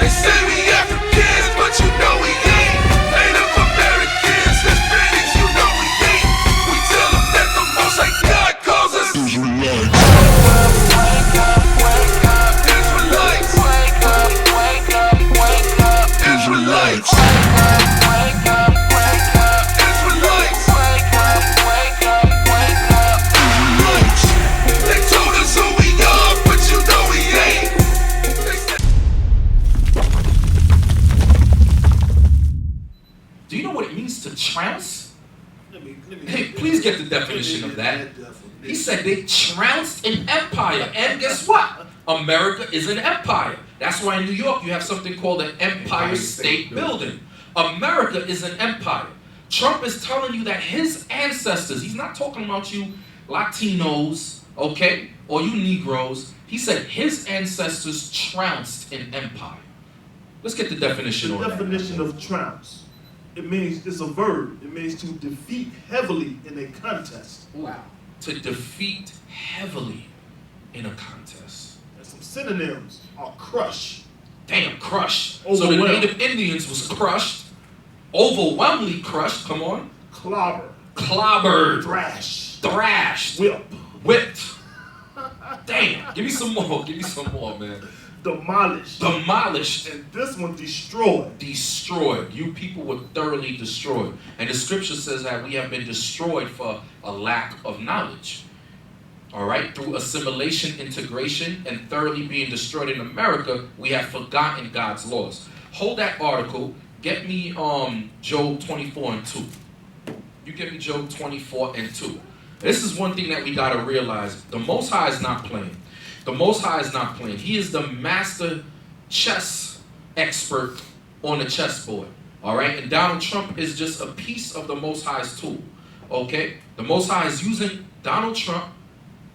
They say we Africans, but you know we ain't. Native Americans, Hispanics, you know we ain't. We tell them that the Most High God calls us Israelites. Wake up, wake up, Israelites. Wake up, wake up, wake up, Israelites. Wake up, wake up, Israelites. Wake up, wake up, wake up, Israelites. They told us who we are, but you know we ain't. Do you know what it means to trounce? Hey, please get the definition of that. He said they trounced an empire. And guess what? America is an empire. That's why in New York you have something called an Empire State Building. America is an empire. Trump is telling you that his ancestors, he's not talking about you Latinos, okay, or you Negroes. He said his ancestors trounced an empire. Let's get the definition on that. The definition of trounce. It means, it's a verb. It means to defeat heavily in a contest. Wow. To defeat heavily in a contest. And some synonyms are crush. Damn, crushed. So the Native Indians was crushed, overwhelmingly crushed, come on. Clobber. Clobbered. Thrash. Thrashed. Whip. Whipped. Damn, give me some more, man. Demolished. Demolished. And this one destroyed. Destroyed. You people were thoroughly destroyed. And the scripture says that we have been destroyed for a lack of knowledge. All right? Through assimilation, integration, and thoroughly being destroyed in America, we have forgotten God's laws. Hold that article. Get me Job 24 and 2. You get me Job 24 and 2. This is one thing that we got to realize. The Most High is not playing. The Most High is not playing. He is the master chess expert on the chessboard. All right? And Donald Trump is just a piece of the Most High's tool. Okay? The Most High is using Donald Trump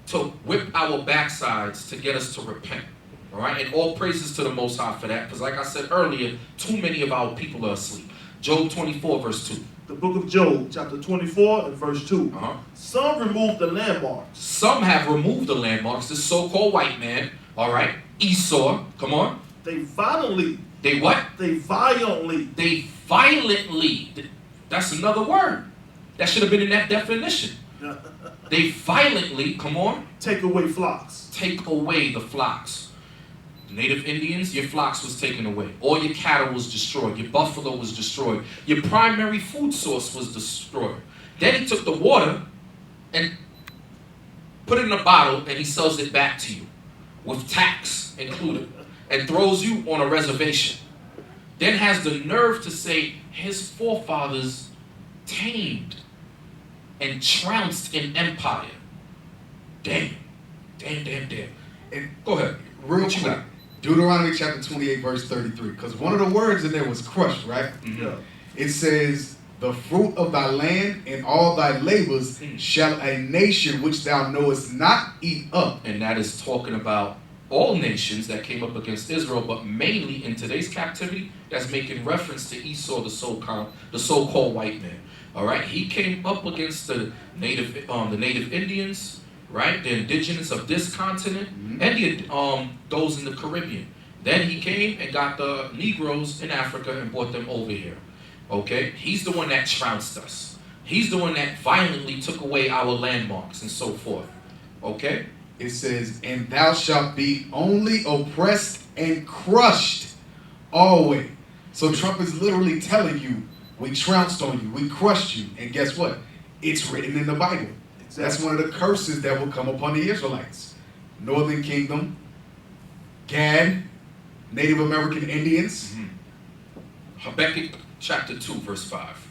to whip our backsides to get us to repent. All right? And all praises to the Most High for that. Because like I said earlier, too many of our people are asleep. Job 24, verse 2. The book of Job, chapter 24 and verse 2. Some removed the landmarks. Some have removed the landmarks. This so-called white man, all right, Esau, come on. They violently. They what? They violently. They violently. That's another word. That should have been in that definition. They violently, come on. Take away flocks. Take away the flocks. Native Indians, your flocks was taken away. All your cattle was destroyed. Your buffalo was destroyed. Your primary food source was destroyed. Then he took the water and put it in a bottle and he sells it back to you with tax included and throws you on a reservation. Then has the nerve to say his forefathers tamed and trounced an empire. Damn. And go ahead. Real quick. Deuteronomy chapter 28, verse 33. Because one of the words in there was crushed, right? Yeah. It says, the fruit of thy land and all thy labors shall a nation which thou knowest not eat up. And that is talking about all nations that came up against Israel, but mainly in today's captivity, that's making reference to Esau, the so-called white man. All right, he came up against the native Indians, right, the indigenous of this continent, and those in the Caribbean. Then he came and got the Negroes in Africa and brought them over here. Okay, he's the one that trounced us. He's the one that violently took away our landmarks and so forth. Okay. It says, and thou shalt be only oppressed and crushed always. So Trump is literally telling you, we trounced on you, we crushed you. And guess what? It's written in the Bible. Exactly. That's one of the curses that will come upon the Israelites. Northern Kingdom, Gad, Native American Indians. Habakkuk chapter 2, verse 5.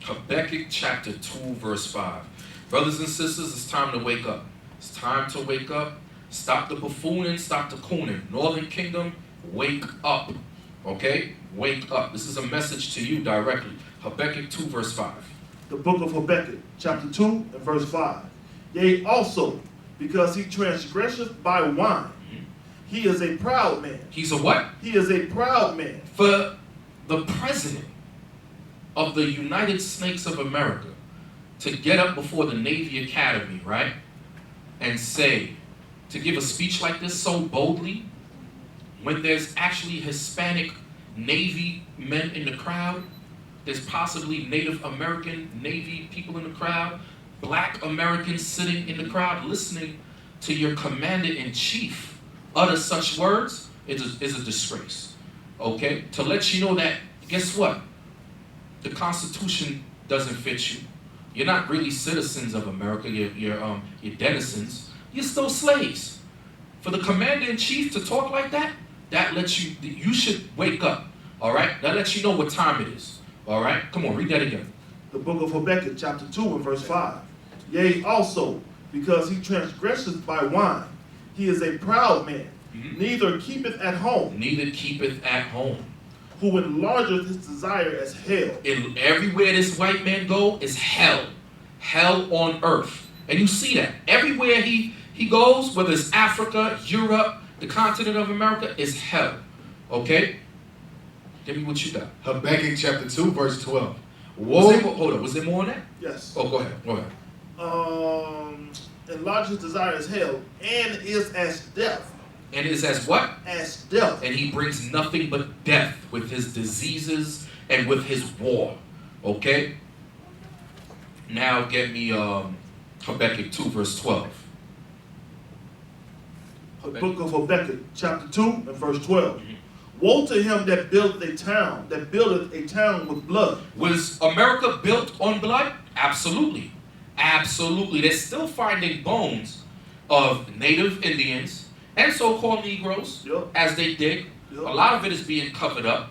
Habakkuk chapter 2, verse 5. Brothers and sisters, it's time to wake up. It's time to wake up. Stop the buffooning, stop the cooning. Northern Kingdom, wake up. Okay? Wake up. This is a message to you directly. Habakkuk 2, verse 5. The book of Habakkuk, chapter 2 and verse 5. Yea, also, because he transgresseth by wine, he is a proud man. He's a what? He is a proud man. For the president of the United Snakes of America to get up before the Navy Academy, right, and say, to give a speech like this so boldly, when there's actually Hispanic Navy men in the crowd, there's possibly Native American Navy people in the crowd, Black Americans sitting in the crowd listening to your commander-in-chief utter such words, is a disgrace. Okay? To let you know that, guess what? The Constitution doesn't fit you. You're not really citizens of America. You're denizens. You're still slaves. For the commander-in-chief to talk like that, that lets you, you should wake up. All right? That lets you know what time it is. All right? Come on, read that again. The book of Habakkuk, chapter 2 and verse 5. Yea, also, because he transgresseth by wine, he is a proud man, neither keepeth at home. Neither keepeth at home. Who enlargeth his desire as hell. Everywhere this white man go is hell. Hell on earth. And you see that. Everywhere he goes, whether it's Africa, Europe, the continent of America, is hell. Okay? Give me what you got. Habakkuk chapter 2, verse 12. Hold on. Was there more on that? Yes. Oh, go ahead. Enlarge his desire as hell, and is as death. And is as what? As death. And he brings nothing but death with his diseases and with his war. Okay? Now get me Habakkuk 2, verse 12. The book of Habakkuk, chapter 2 and verse 12. Woe to him that buildeth a town with blood. Was America built on blood? Absolutely. Absolutely. They're still finding bones of native Indians and so-called Negroes as they dig. A lot of it is being covered up,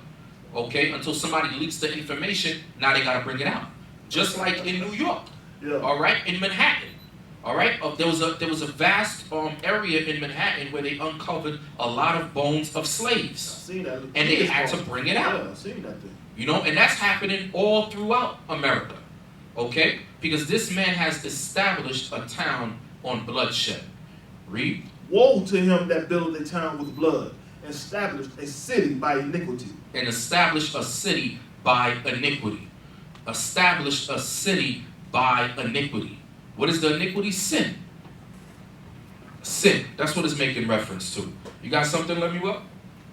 okay, until somebody leaks the information. Now they got to bring it out. Just like in New York, all right, in Manhattan. All right, there was a vast area in Manhattan where they uncovered a lot of bones of slaves, Seen that. and they had to bring it out. Yeah, seen that thing. You know, and that's happening all throughout America, okay? Because this man has established a town on bloodshed. Read. Woe to him that buildeth a town with blood, and established a city by iniquity. And established a city by iniquity. Established a city by iniquity. What is the iniquity? Sin. Sin. That's what it's making reference to. You got something, Lemuel?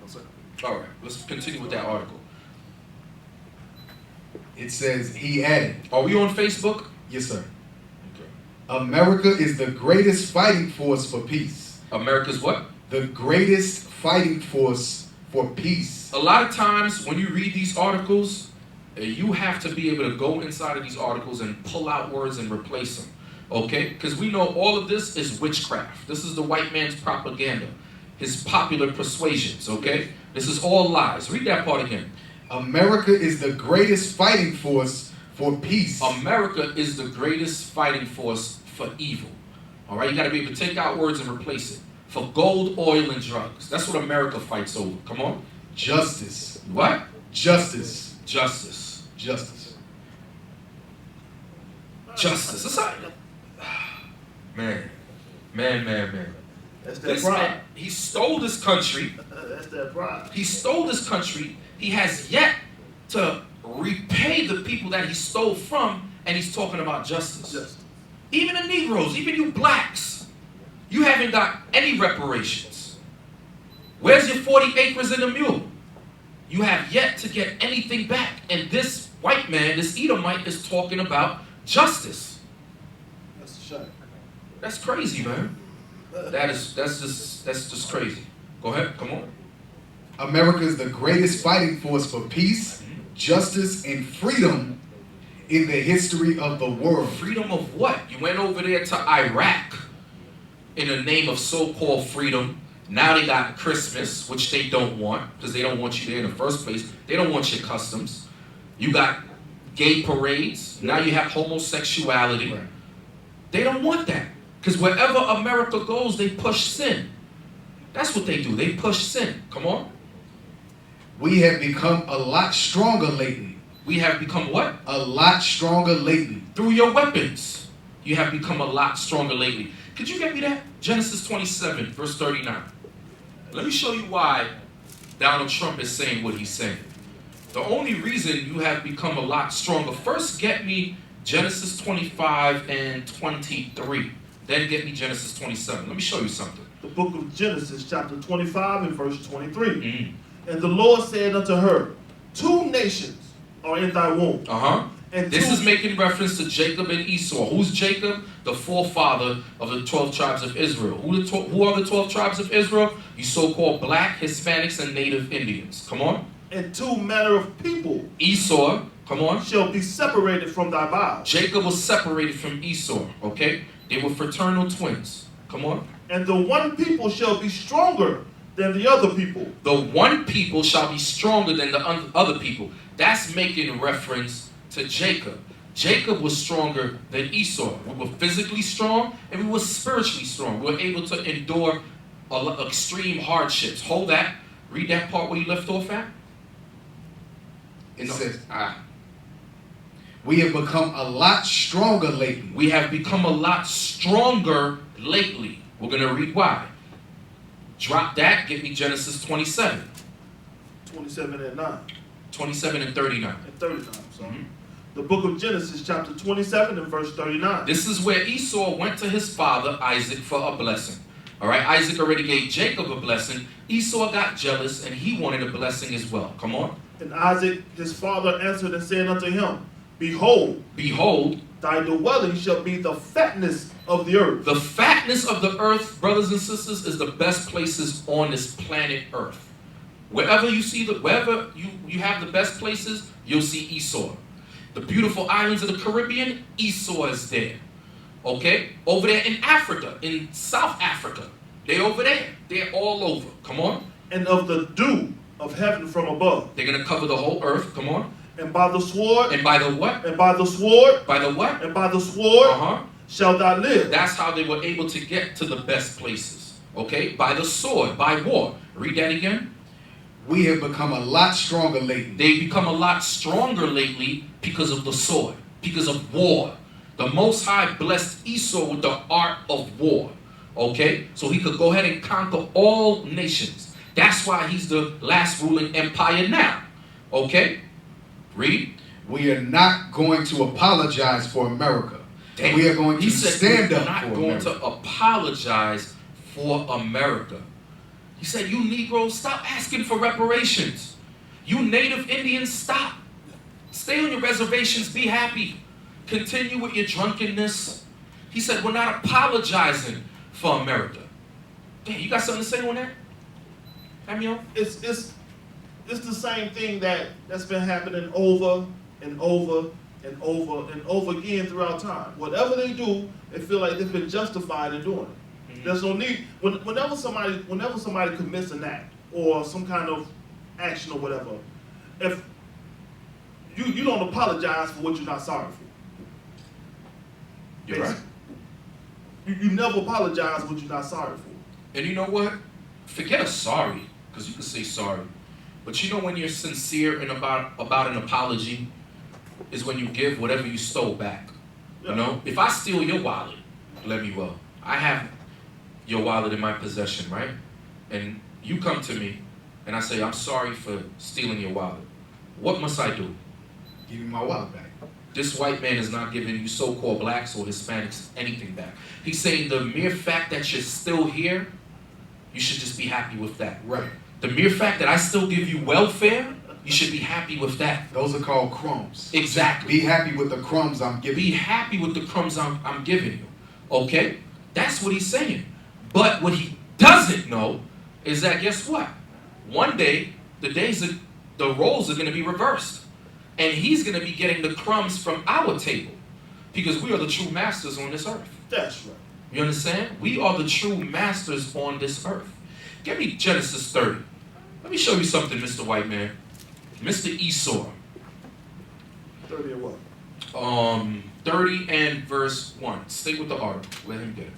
No, sir. All right, let's continue with that article. It says, he added. Are we on Facebook? Yes, sir. Okay. America is the greatest fighting force for peace. America's what? The greatest fighting force for peace. A lot of times when you read these articles, you have to be able to go inside of these articles and pull out words and replace them. Okay? Because we know all of this is witchcraft. This is the white man's propaganda. His popular persuasions. Okay? This is all lies. Read that part again. America is the greatest fighting force for peace. America is the greatest fighting force for evil. All right? You got to be able to take out words and replace it. For gold, oil, and drugs. That's what America fights over. Come on. Justice. What? Justice. Justice. Justice. Justice. It's like, man. That's that This pride. man, he stole this country. That's that pride. He stole this country. He has yet to repay the people that he stole from, and he's talking about justice. Justice. Even the Negroes, even you blacks, you haven't got any reparations. Where's your 40 acres and a mule? You have yet to get anything back. And this white man, this Edomite, is talking about justice. That's a shame. That's crazy, man. That's just crazy. Go ahead, come on. America is the greatest fighting force for peace, justice, and freedom in the history of the world. Freedom of what? You went over there to Iraq in the name of so-called freedom. Now they got Christmas, which they don't want, because they don't want you there in the first place. They don't want your customs. You got gay parades. Now you have homosexuality. Right. They don't want that. Because wherever America goes, they push sin. That's what they do. They push sin. Come on. We have become a lot stronger lately. We have become what? A lot stronger lately. Through your weapons. You have become a lot stronger lately. Could you get me that? Genesis 27, verse 39. Let me show you why Donald Trump is saying what he's saying. The only reason you have become a lot stronger, first get me Genesis 25 and 23. Then get me Genesis 27. Let me show you something. The The book of Genesis, chapter 25 and verse 23. Mm. And the Lord said unto her, 2 nations are in thy womb. And This 2 is making reference to Jacob and Esau. Who's Jacob? The forefather of the 12 tribes of Israel. Who are the 12 tribes of Israel? You so-called black, Hispanics, and native Indians. Come on. And 2 manner of people Esau, come on. shall be separated from thy bowels. Jacob was separated from Esau, okay? They were fraternal twins. Come on. And the one people shall be stronger than the other people. The one people shall be stronger than the other people. That's making reference to Jacob. Jacob was stronger than Esau. We were physically strong and we were spiritually strong. We were able to endure extreme hardships. Hold that. Read that part where you left off at. It says, we have become a lot stronger lately. We have become a lot stronger lately. We're going to read why. Drop that. Get me Genesis 27. 27 and 9. 27 and 39. And 39, sorry. The book of Genesis, chapter 27 and verse 39. This is where Esau went to his father Isaac for a blessing. All right, Isaac already gave Jacob a blessing. Esau got jealous and he wanted a blessing as well. Come on. And Isaac, his father, answered and said unto him, Behold, thy dwelling shall be the fatness of the earth. The fatness of the earth, brothers and sisters, is the best places on this planet Earth. Wherever you see wherever you have the best places, you'll see Esau. The beautiful islands of the Caribbean, Esau is there. Okay? Over there in Africa, in South Africa, they're over there. They're all over. Come on. And of the dew of heaven from above. They're going to cover the whole earth. Come on. And by the sword. And by the what? And by the sword. By the what? And by the sword. Shall thou live. That's how they were able to get to the best places. Okay? By the sword, by war. Read that again. We have become a lot stronger lately. They've become a lot stronger lately because of the sword, because of war. The Most High blessed Esau with the art of war. Okay? So he could go ahead and conquer all nations. That's why he's the last ruling empire now. Okay? Read. We are not going to apologize for America. Damn. We are going to stand up for America. We're not going to apologize for America. He said, you Negroes, stop asking for reparations. You Native Indians, stop. Stay on your reservations, be happy. Continue with your drunkenness. He said, we're not apologizing for America. Damn, you got something to say on that? Lemuel? It's the same thing that's been happening over and over and over and over again throughout time. Whatever they do, they feel like they've been justified in doing it. There's no need. Whenever somebody commits an act or some kind of action or whatever, if you don't apologize for what you're not sorry for. You're right. You never apologize for what you're not sorry for. And you know what? Forget a sorry, because you can say sorry. But you know when you're sincere in about an apology is when you give whatever you stole back. Yeah. You know? If I steal your wallet, Lemuel, I have your wallet in my possession, right? And you come to me and I say, I'm sorry for stealing your wallet. What must I do? Give me my wallet back. This white man is not giving you so-called blacks or Hispanics anything back. He's saying the mere fact that you're still here, you should just be happy with that. Right. The mere fact that I still give you welfare, you should be happy with that. Those are called crumbs. Exactly. Be happy with the crumbs I'm giving you. Be happy with the crumbs I'm giving you. Okay? That's what he's saying. But what he doesn't know is that, guess what? One day, the roles are going to be reversed. And he's going to be getting the crumbs from our table. Because we are the true masters on this earth. That's right. You understand? We are the true masters on this earth. Give me Genesis 30. Let me show you something, Mr. White Man. Mr. Esau. 30 and what? 30 and verse 1. Stay with the article. Let him get it.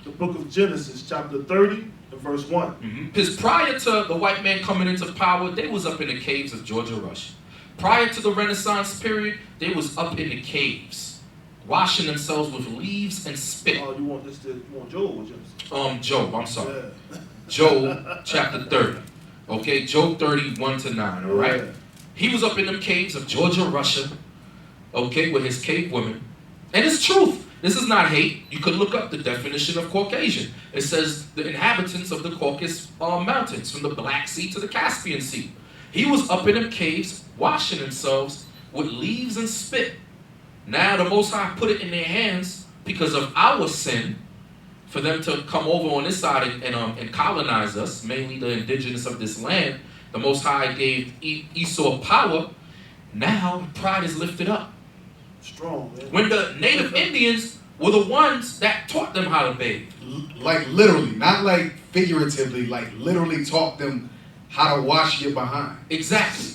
The book of Genesis, chapter 30 and verse 1. Because prior to the white man coming into power, they was up in the caves of Georgia, Russia. Prior to the Renaissance period, they was up in the caves, washing themselves with leaves and spit. Oh, you want Job or Genesis? Job, I'm sorry. Yeah. Job chapter 30. Okay, Job 30, 1 to 9, all right? Yeah. He was up in them caves of Georgia, Russia, okay, with his cave women. And it's truth. This is not hate. You could look up the definition of Caucasian. It says the inhabitants of the Caucasus Mountains, from the Black Sea to the Caspian Sea. He was up in them caves, washing themselves with leaves and spit. Now the Most High put it in their hands because of our sin, for them to come over on this side and colonize us, mainly the indigenous of this land. The Most High gave Esau power. Now pride is lifted up. Strong, man. When the native Indians were the ones that taught them how to bathe. Like literally, not like figuratively, like literally taught them how to wash your behind. Exactly.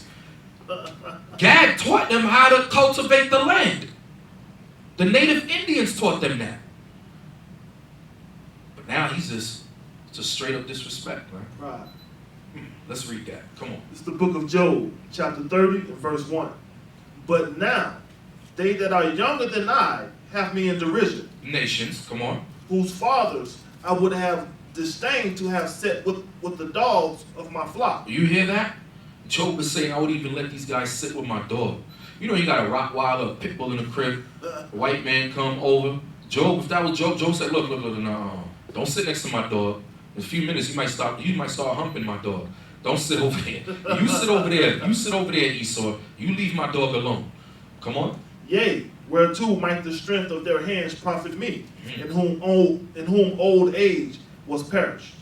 Gad taught them how to cultivate the land. The native Indians taught them that. But now he's just straight up disrespect, right? Pride. Let's read that. Come on. It's the book of Job, chapter 30 and verse 1. But now, they that are younger than I have me in derision, Nations, come on. whose fathers I would have disdained to have set with the dogs of my flock. You hear that? Job was saying, I would even let these guys sit with my dog. You know, you got a Rottweiler, a pit bull in the crib, a white man come over. Job, if that was Job, Job said, look, no, don't sit next to my dog. In a few minutes, you might start humping my dog. Don't sit over there. You sit over there. You sit over there, Esau. You leave my dog alone. Come on. Yea, whereto might the strength of their hands profit me, in whom old age was perished.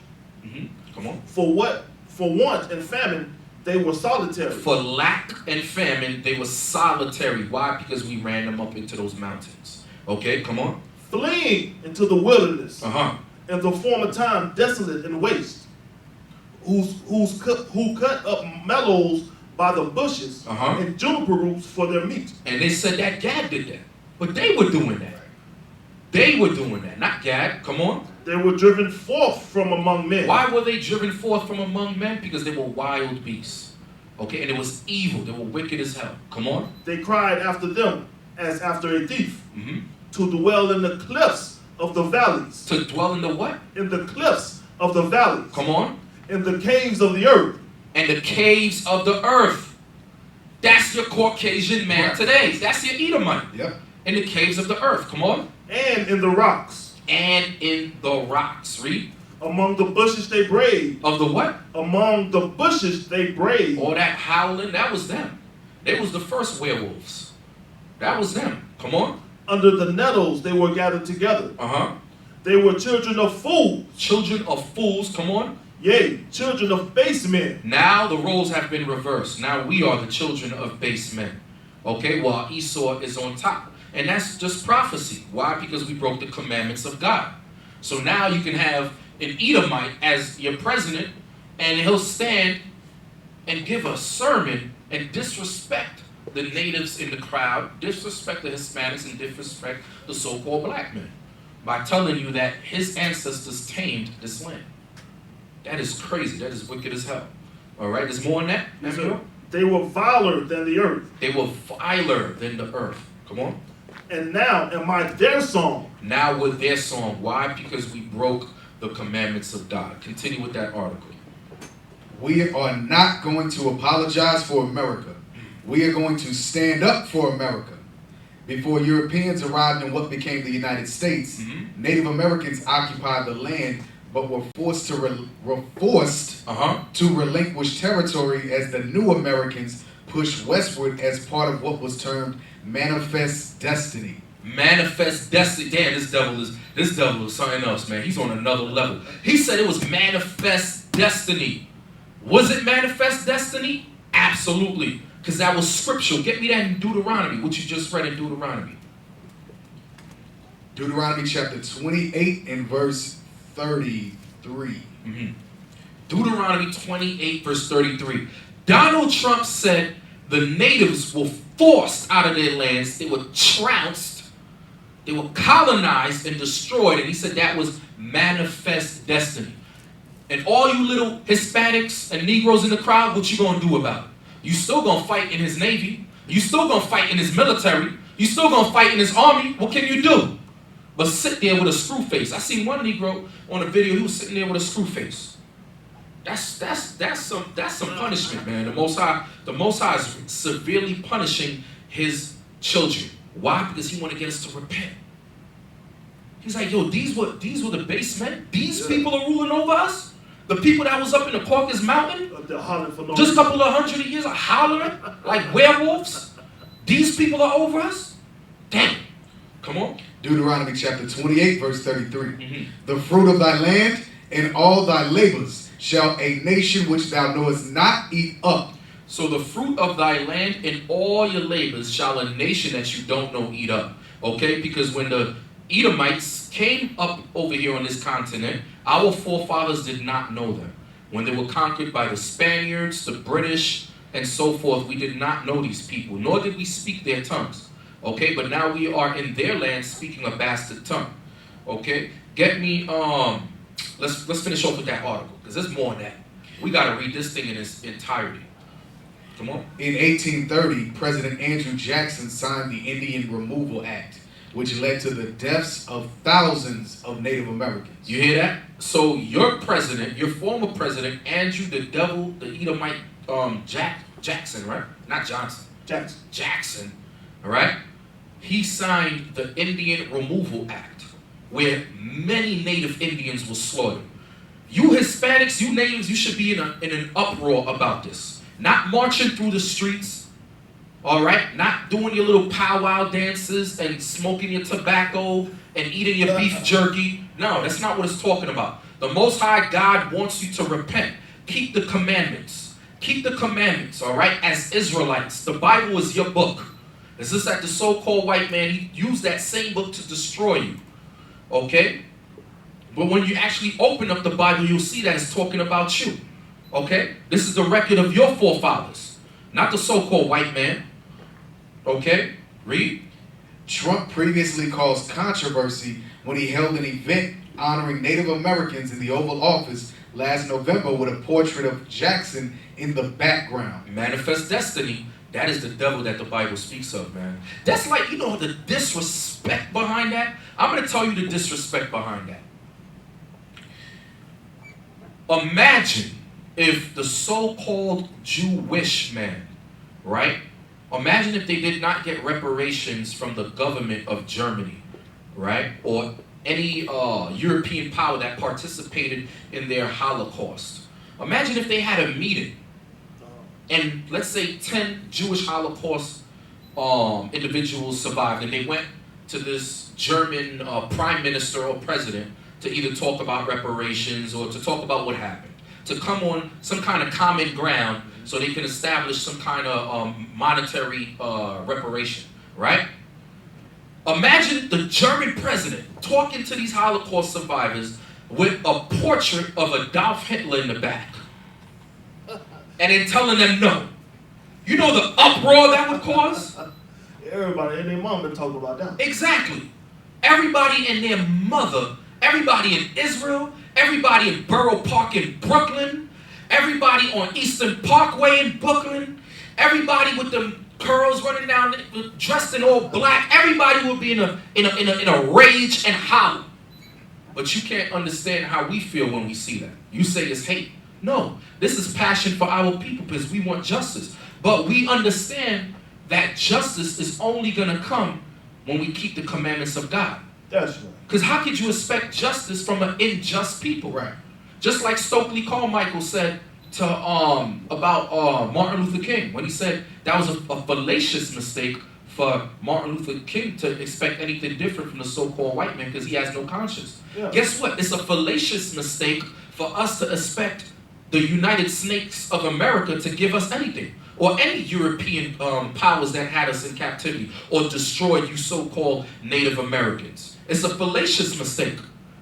Come on. For want and famine they were solitary. For lack and famine, they were solitary. Why? Because we ran them up into those mountains. Okay, come on. Fleeing into the wilderness. Uh-huh. In the former time desolate and waste. Who cut up mallows by the bushes and juniper roots for their meat. And they said that Gad did that. But they were doing that. They were doing that, not Gad. Come on. They were driven forth from among men. Why were they driven forth from among men? Because they were wild beasts. Okay, and it was evil. They were wicked as hell. Come on. They cried after them as after a thief. To dwell in the cliffs of the valleys. To dwell in the what? In the cliffs of the valleys. Come on. In the caves of the earth. And the caves of the earth. That's your Caucasian man today. That's your Edomite. Yep. In the caves of the earth. Come on. And in the rocks. And in the rocks. Read. Among the bushes they brayed. Of the what? Among the bushes they brayed. All that howling, that was them. They was the first werewolves. That was them. Come on. Under the nettles they were gathered together. They were children of fools. Children of fools. Come on. Yea, children of base men. Now the roles have been reversed. Now we are the children of base men. Okay, while Esau is on top. And that's just prophecy. Why? Because we broke the commandments of God. So now you can have an Edomite as your president, and he'll stand and give a sermon and disrespect the natives in the crowd, disrespect the Hispanics, and disrespect the so-called black men by telling you that his ancestors tamed this land. That is crazy. That is wicked as hell. All right, there's more on that. They were viler than the earth. They were viler than the earth. Come on. And now am I their song. Now we're their song. Why? Because we broke the commandments of God. Continue with that article. We are not going to apologize for America. We are going to stand up for America. Before Europeans arrived in what became the United States, Native Americans occupied the land but were forced to relinquish territory as the new Americans pushed westward as part of what was termed manifest destiny. Manifest destiny. Damn, this devil is something else, man. He's on another level. He said it was manifest destiny. Was it manifest destiny? Absolutely. Because that was scriptural. Get me that in Deuteronomy, what you just read in Deuteronomy. Deuteronomy chapter 28 and verse 33. Deuteronomy 28 verse 33. Donald Trump said the natives were forced out of their lands. They were trounced. They were colonized and destroyed. And he said that was manifest destiny. And all you little Hispanics and Negroes in the crowd, what you gonna do about it? You still gonna fight in his navy. You still gonna fight in his military. You still gonna fight in his army. What can you do? But sit there with a screw face. I seen one Negro on a video. He was sitting there with a screw face. That's some punishment, man. The Most High is severely punishing his children. Why? Because he want to get us to repent. He's like, yo, these were the base men? These people are ruling over us? The people that was up in the Caucasus Mountain? They're hollering for no Just a reason. couple of hundred years of hollering like werewolves? These people are over us? Damn. Come on. Deuteronomy chapter 28, verse 33. Mhm. The fruit of thy land and all thy labors shall a nation which thou knowest not eat up. So the fruit of thy land and all your labors shall a nation that you don't know eat up. Okay? Because when the Edomites came up over here on this continent, our forefathers did not know them. When they were conquered by the Spaniards, the British, and so forth, we did not know these people, nor did we speak their tongues. Okay? But now we are in their land speaking a bastard tongue. Okay? Get me, let's finish off with that article, because there's more than that. We got to read this thing in its entirety. Come on. In 1830, President Andrew Jackson signed the Indian Removal Act, which led to the deaths of thousands of Native Americans. You hear that? So your president, your former president, Andrew the Devil, the Edomite, Jackson, right? Not Johnson. Jackson, all right? He signed the Indian Removal Act, where many Native Indians were slaughtered. You Hispanics, you natives, you should be in an uproar about this. Not marching through the streets, all right? Not doing your little powwow dances and smoking your tobacco and eating your beef jerky. No, that's not what it's talking about. The Most High God wants you to repent. Keep the commandments. Keep the commandments, all right? As Israelites, the Bible is your book. It's just that the so-called white man, he used that same book to destroy you, okay? But when you actually open up the Bible, you'll see that it's talking about you. Okay? This is the record of your forefathers, not the so-called white man. Okay? Read. Trump previously caused controversy when he held an event honoring Native Americans in the Oval Office last November with a portrait of Jackson in the background. Manifest destiny. That is the devil that the Bible speaks of, man. That's like, you know, the disrespect behind that. I'm going to tell you the disrespect behind that. Imagine if the so-called Jewish man, right? Imagine if they did not get reparations from the government of Germany, right? Or any European power that participated in their Holocaust. Imagine if they had a meeting and let's say 10 Jewish Holocaust individuals survived and they went to this German prime minister or president to either talk about reparations or to talk about what happened. To come on some kind of common ground so they can establish some kind of monetary reparation, right? Imagine the German president talking to these Holocaust survivors with a portrait of Adolf Hitler in the back. And then telling them no. You know the uproar that would cause? Everybody and their mom been talking about that. Exactly. Everybody and their mother, everybody in Israel, everybody in Borough Park in Brooklyn, everybody on Eastern Parkway in Brooklyn, everybody with them curls running down, dressed in all black, everybody will be in a rage and holler. But you can't understand how we feel when we see that. You say it's hate. No, this is passion for our people because we want justice. But we understand that justice is only going to come when we keep the commandments of God. That's right. Because how could you expect justice from an unjust people? Right. Just like Stokely Carmichael said to about Martin Luther King when he said that was a fallacious mistake for Martin Luther King to expect anything different from the so-called white man because he has no conscience. Yeah. Guess what? It's a fallacious mistake for us to expect the United States of America to give us anything, or any European powers that had us in captivity or destroyed you so-called Native Americans. It's a fallacious mistake.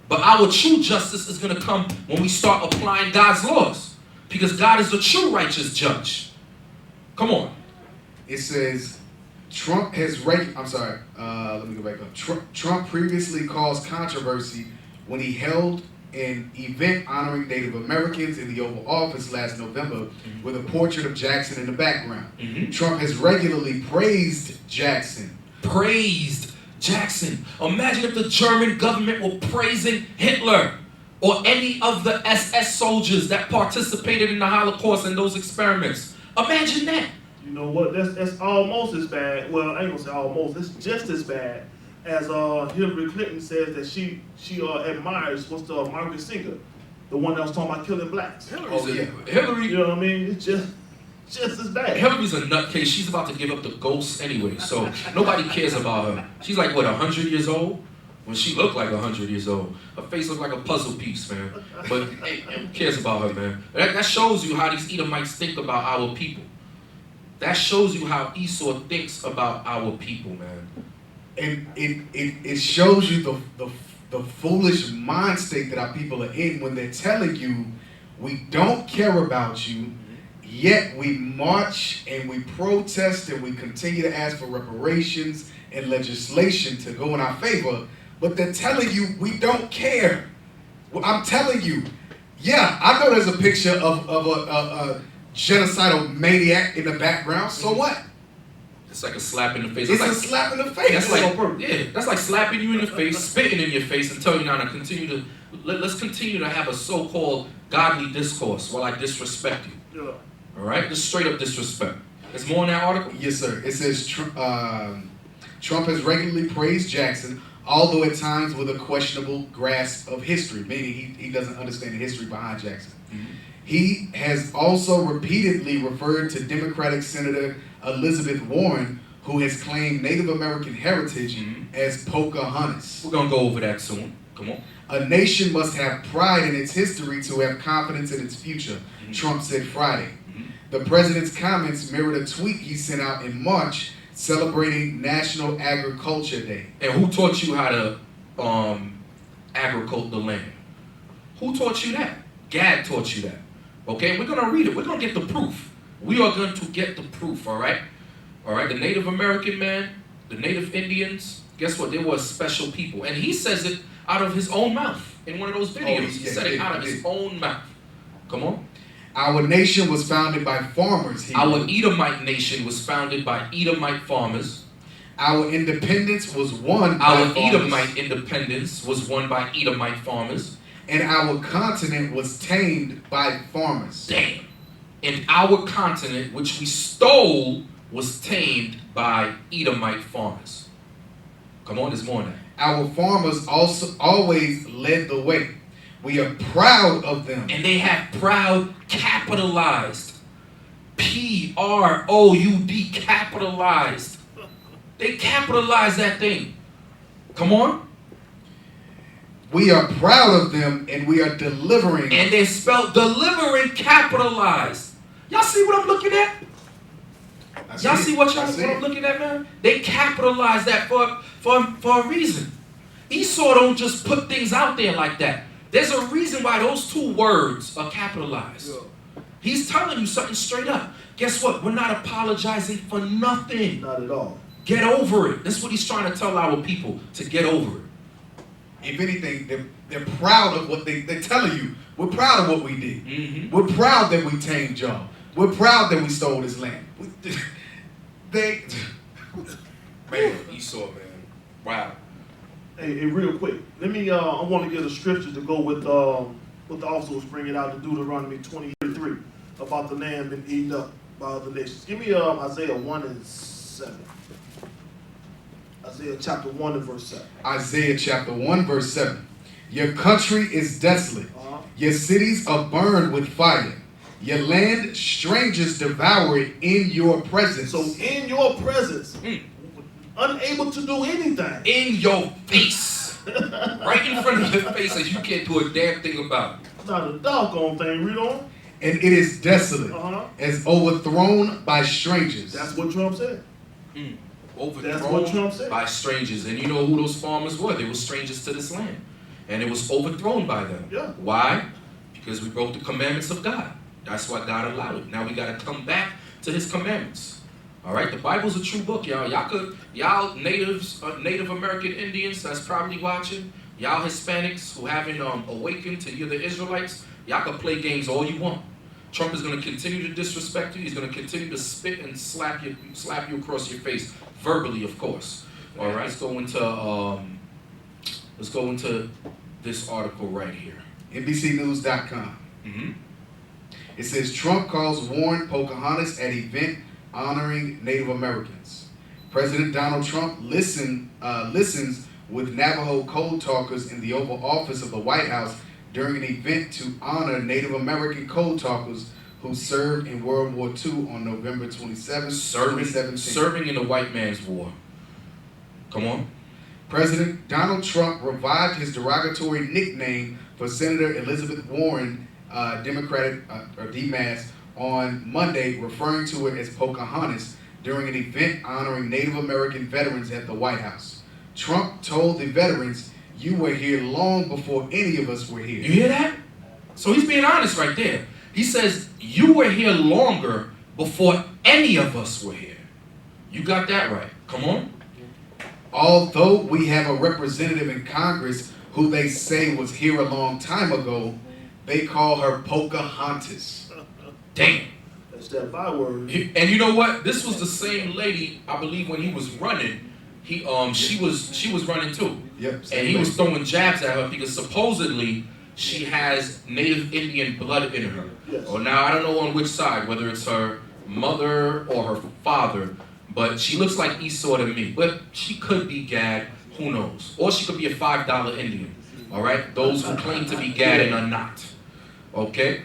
But our true justice is going to come when we start applying God's laws, because God is the true righteous judge. Come on. It says, Trump has let me go back up. Trump previously caused controversy when he held an event honoring Native Americans in the Oval Office last November with a portrait of Jackson in the background. Trump has regularly praised Jackson. Praised Jackson. Imagine if the German government were praising Hitler or any of the SS soldiers that participated in the Holocaust and those experiments. Imagine that. You know what? That's almost as bad. Well, I ain't gonna say almost. It's just as bad as Hillary Clinton says that she admires what's the Margaret Singer, the one that was talking about killing blacks. Oh yeah, Hillary. You know what I mean? It's just as bad. Hillary's a nutcase. She's about to give up the ghost anyway, so nobody cares about her. She's like, what, 100 years old? When she looked like 100 years old. Her face looked like a puzzle piece, man. But hey, who cares about her, man? That shows you how these Edomites think about our people. That shows you how Esau thinks about our people, man. And it shows you the foolish mind state that our people are in when they're telling you, we don't care about you, yet we march and we protest and we continue to ask for reparations and legislation to go in our favor, but they're telling you we don't care. Well, I'm telling you, yeah, I know there's a picture of a genocidal maniac in the background, so what? It's like a slap in the face. It's like a slap in the face. That's like, that's like slapping you in the face, spitting in your face, and telling you now to continue to, let's continue to have a so-called godly discourse while I disrespect you. Yeah. All right? Just straight up disrespect. There's more in that article? Yes, sir. It says Trump has regularly praised Jackson, although at times with a questionable grasp of history, meaning he doesn't understand the history behind Jackson. Mm-hmm. He has also repeatedly referred to Democratic Senator Elizabeth Warren, who has claimed Native American heritage as Pocahontas. We're going to go over that soon. Come on. A nation must have pride in its history to have confidence in its future, Trump said Friday. The president's comments mirrored a tweet he sent out in March celebrating National Agriculture Day. And who taught you how to agriculture the land? Who taught you that? Gad taught you that. Okay, we're going to read it. We're going to get the proof. We are going to get the proof, all right? All right, the Native American man, the Native Indians, guess what? They were a special people. And he says it out of his own mouth in one of those videos. He said it out of his own mouth. Come on. Our nation was founded by farmers. Our Edomite nation was founded by Edomite farmers. Our independence was won by Our farmers. Edomite independence was won by Edomite farmers. And our continent was tamed by farmers. Damn. And our continent, which we stole, was tamed by Edomite farmers. Come on, there's more than that. Our farmers also always led the way. We are proud of them. And they have proud capitalized. P-R-O-U-D, capitalized. They capitalized that thing. Come on. We are proud of them and we are delivering. And they spelled delivering capitalized. Y'all see what I'm looking at? Y'all see what I'm looking at, man? They capitalized that for a reason. Esau don't just put things out there like that. There's a reason why those two words are capitalized. Yeah. He's telling you something straight up. Guess what? We're not apologizing for nothing. Not at all. Get over it. That's what he's trying to tell our people, to get over it. If anything, they're proud of what they're telling you. We're proud of what we did. Mm-hmm. We're proud that we tamed y'all. We're proud that we stole this land. Man, Esau, man. Wow. Hey, real quick, let me. I want to get a scripture to go with what the officer was bringing out in Deuteronomy 20:3 about the land being eaten up by other nations. Give me Isaiah 1:7. Isaiah chapter 1 and verse 7. Isaiah chapter 1 verse 7. Your country is desolate. Your cities are burned with fire. Your land, strangers devour it in your presence. So in your presence, unable to do anything. In your face. Right in front of your face that you can't do a damn thing about. Not a doggone thing, read on. And it is desolate, as overthrown by strangers. That's what Trump said. Overthrown That's what Trump said. by strangers. And you know who those farmers were? They were strangers to this land. And it was overthrown by them. Yeah. Why? Because we broke the commandments of God. That's why God allowed it. Now we got to come back to his commandments. All right? The Bible's a true book, y'all. Y'all Native American Indians that's probably watching, y'all Hispanics who haven't awakened to you're the Israelites, y'all can play games all you want. Trump is going to continue to disrespect you. He's going to continue to spit and slap you across your face, verbally, of course. All right, let's go into this article right here. NBCnews.com. Mm-hmm. It says Trump calls Warren Pocahontas at event honoring Native Americans. President Donald Trump listens with Navajo code talkers in the Oval Office of the White House during an event to honor Native American code talkers who served in World War II on November 27, 2017. Serving in the white man's war. Come on. President Donald Trump revived his derogatory nickname for Senator Elizabeth Warren, Democratic or DMAS, on Monday, referring to it as Pocahontas during an event honoring Native American veterans at the White House. Trump told the veterans, "You were here long before any of us were here." You hear that? So he's being honest right there. He says, you were here longer before any of us were here. You got that right. Come on. Although we have a representative in Congress who they say was here a long time ago, they call her Pocahontas. Damn. That's that byword. And you know what? This was the same lady, I believe, when he was running. She was running too. Yep. And he was throwing jabs at her because supposedly she has Native Indian blood in her. Yes. Or now I don't know on which side, whether it's her mother or her father, but she looks like Esau to me. But she could be Gad, who knows? Or she could be a $5 Indian. All right? Those who claim to be Gad and are not. Okay?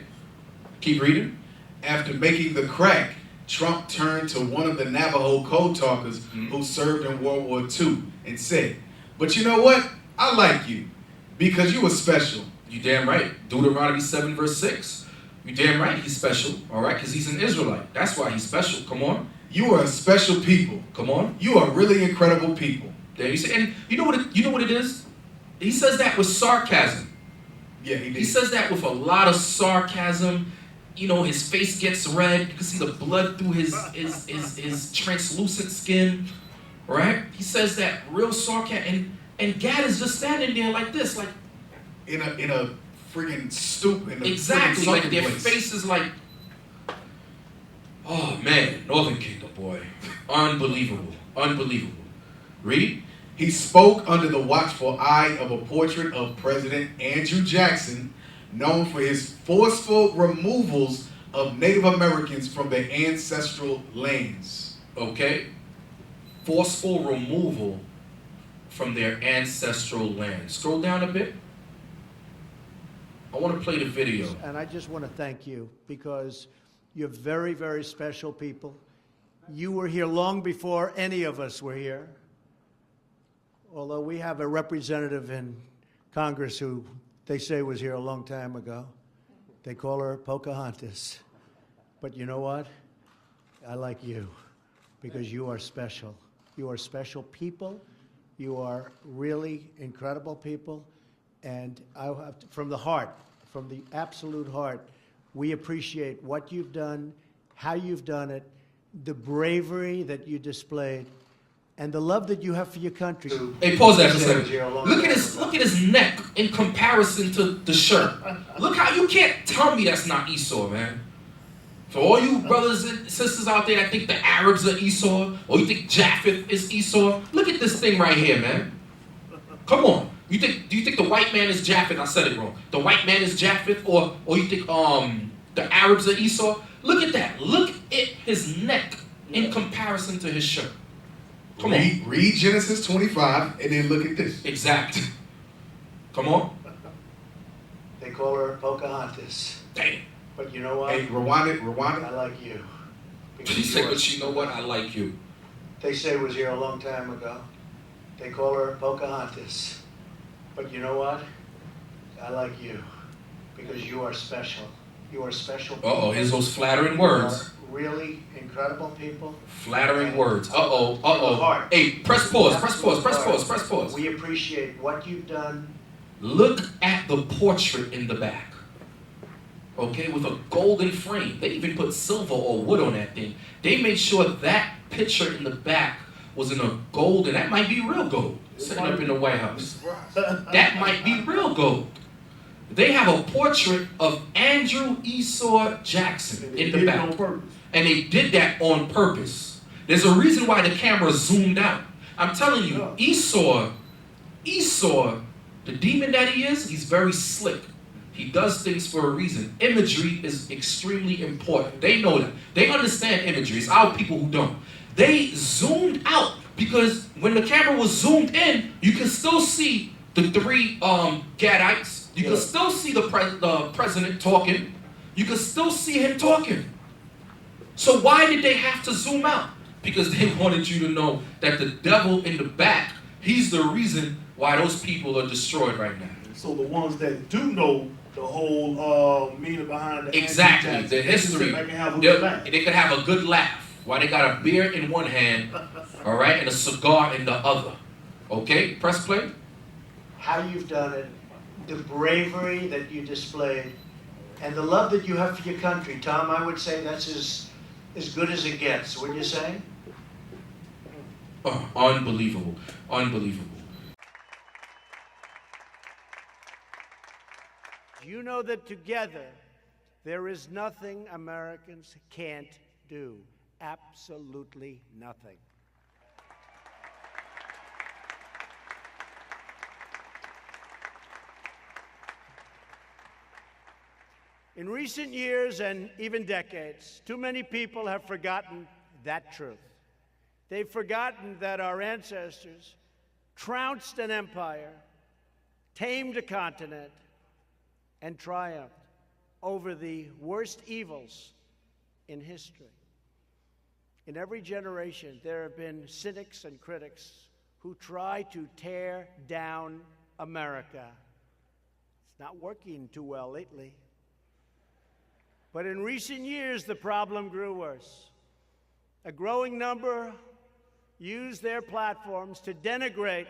Keep reading. After making the crack, Trump turned to one of the Navajo code talkers who served in World War II and said, "But you know what? I like you because you were special." You damn right. Deuteronomy 7 verse 6. You damn right he's special. All right? Because he's an Israelite. That's why he's special. Come on. You are a special people. Come on. You are really incredible people. There you say. And you know what it is? He says that with sarcasm. Yeah, he did. He says that with a lot of sarcasm. You know, his face gets red. You can see the blood through his translucent skin, right? He says that real sarcasm, and Gad is just standing there like this, like in a friggin' stoop. exactly, like their place. faces like, oh man, Northern Kingdom, boy, unbelievable, unbelievable. Read. He spoke under the watchful eye of a portrait of President Andrew Jackson, known for his forceful removals of Native Americans from their ancestral lands. Okay? Forceful removal from their ancestral land. Scroll down a bit. I want to play the video. And I just want to thank you because you're very, very special people. You were here long before any of us were here. Although we have a representative in Congress who they say was here a long time ago. They call her Pocahontas. But you know what? I like you because you are special. You are special people. You are really incredible people. And I have to, from the heart, from the absolute heart, we appreciate what you've done, how you've done it, the bravery that you displayed, and the love that you have for your country. Hey, pause that for a second. Look at his neck in comparison to the shirt. Look how you can't tell me that's not Esau, man. For all you brothers and sisters out there that think the Arabs are Esau, or you think Japheth is Esau, look at this thing right here, man. Come on. Do you think the white man is Japheth? I said it wrong. The white man is Japheth, or you think the Arabs are Esau? Look at that. Look at his neck in comparison to his shirt. Come on. Read Genesis 25 and then look at this. Exactly. Come on. They call her Pocahontas. Damn. But you know what? Hey, rewind it. I like you. Because He you said, are- but you know what? I like you. They say was here a long time ago. They call her Pocahontas. But you know what? I like you. Because you are special. You are special people. Uh-oh, here's those flattering You words. are really incredible people. Flattering words. Uh-oh, From the uh-oh. heart. Hey, press pause, press pause, press pause, press pause. We appreciate what you've done. Look at the portrait in the back. Okay, with a golden frame. They even put silver or wood on that thing. They made sure that picture in the back was in a gold, and that might be real gold, sitting up in the White House. That might be real gold. They have a portrait of Andrew Esau Jackson in the back. On purpose. And they did that on purpose. There's a reason why the camera zoomed out. I'm telling you, Esau, the demon that he is, he's very slick. He does things for a reason. Imagery is extremely important. They know that. They understand imagery. It's our people who don't. They zoomed out because when the camera was zoomed in, you can still see the three Gadites. You can still see the president talking. You can still see him talking. So why did they have to zoom out? Because they wanted you to know that the devil in the back, he's the reason why those people are destroyed right now. So the ones that do know the whole meaning behind the exactly, the history, they can have a good laugh. They could have a good laugh while they got a beer in one hand, all right, and a cigar in the other. Okay, press play. How you've done it, the bravery that you displayed, and the love that you have for your country. Tom, I would say that's as good as it gets, wouldn't you say? Oh, unbelievable, unbelievable. You know that together there is nothing Americans can't do. Absolutely nothing. In recent years and even decades, too many people have forgotten that truth. They've forgotten that our ancestors trounced an empire, tamed a continent, and triumphed over the worst evils in history. In every generation, there have been cynics and critics who try to tear down America. It's not working too well lately. But in recent years, the problem grew worse. A growing number used their platforms to denigrate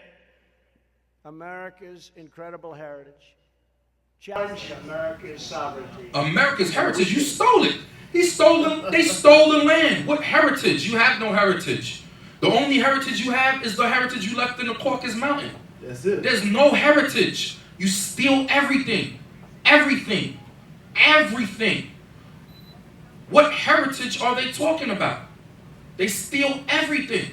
America's incredible heritage, challenge America's sovereignty. America's heritage? You stole it. They stole the land. What heritage? You have no heritage. The only heritage you have is the heritage you left in the Caucasus Mountain. That's it. There's no heritage. You steal everything. Everything. Everything. What heritage are they talking about? They steal everything.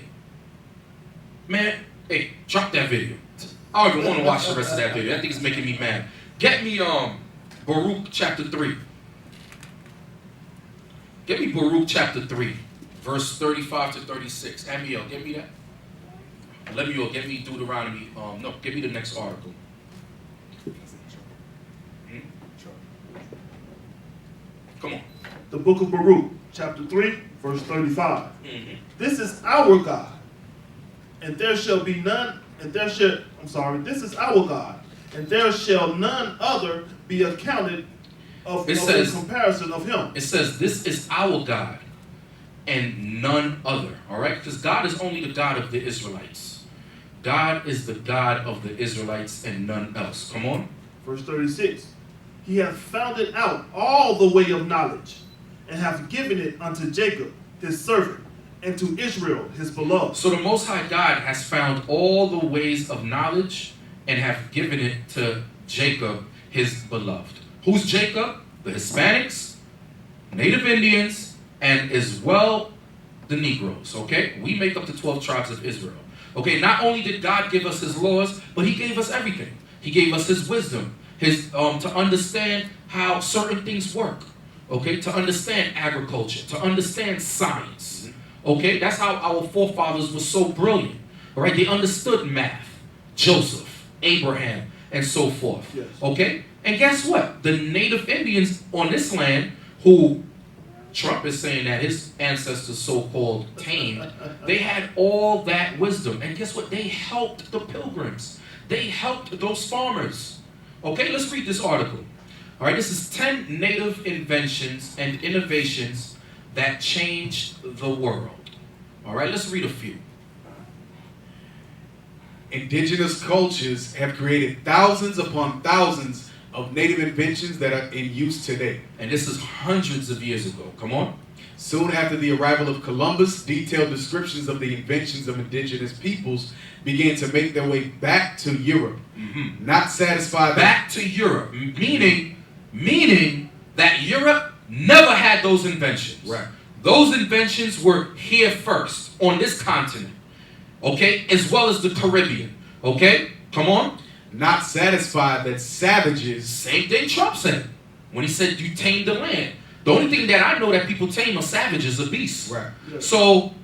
Man, hey, drop that video. I don't even want to watch the rest of that video. That thing's making me mad. Get me Baruch chapter 3. Get me Baruch chapter 3, verse 35 to 36. Amiel, get me that. Lemuel, get me Deuteronomy. No, give me the next article. Come on. The book of Baruch, chapter 3, verse 35. This is our God, and there shall be none, this is our God, and there shall none other be accounted of in comparison of him. It says, this is our God, and none other, all right? Because God is only the God of the Israelites. God is the God of the Israelites and none else. Come on. Verse 36. He hath founded out all the way of knowledge, and hath given it unto Jacob, his servant, and to Israel, his beloved. So the Most High God has found all the ways of knowledge and have given it to Jacob, his beloved. Who's Jacob? The Hispanics, Native Indians, and as well the Negroes, okay? We make up the 12 tribes of Israel. Okay, not only did God give us his laws, but he gave us everything. He gave us his wisdom, his to understand how certain things work. Okay, to understand agriculture, to understand science. Okay, that's how our forefathers were so brilliant. All right, they understood math, Joseph, Abraham, and so forth. Yes. Okay, and guess what? The Native Indians on this land, who Trump is saying that his ancestors so-called tamed, they had all that wisdom. And guess what? They helped the pilgrims. They helped those farmers. Okay, let's read this article. All right, this is 10 native inventions and innovations that changed the world. All right, let's read a few. Indigenous cultures have created thousands upon thousands of native inventions that are in use today. And this is hundreds of years ago. Come on. Soon after the arrival of Columbus, detailed descriptions of the inventions of indigenous peoples began to make their way back to Europe. Not satisfied. Back to Europe, meaning that Europe never had those inventions. Right. Those inventions were here first, on this continent. Okay? As well as the Caribbean. Okay? Come on. Not satisfied that savages. Same thing Trump said when he said you tame the land. The only thing that I know that people tame are savages, a beast. Right. So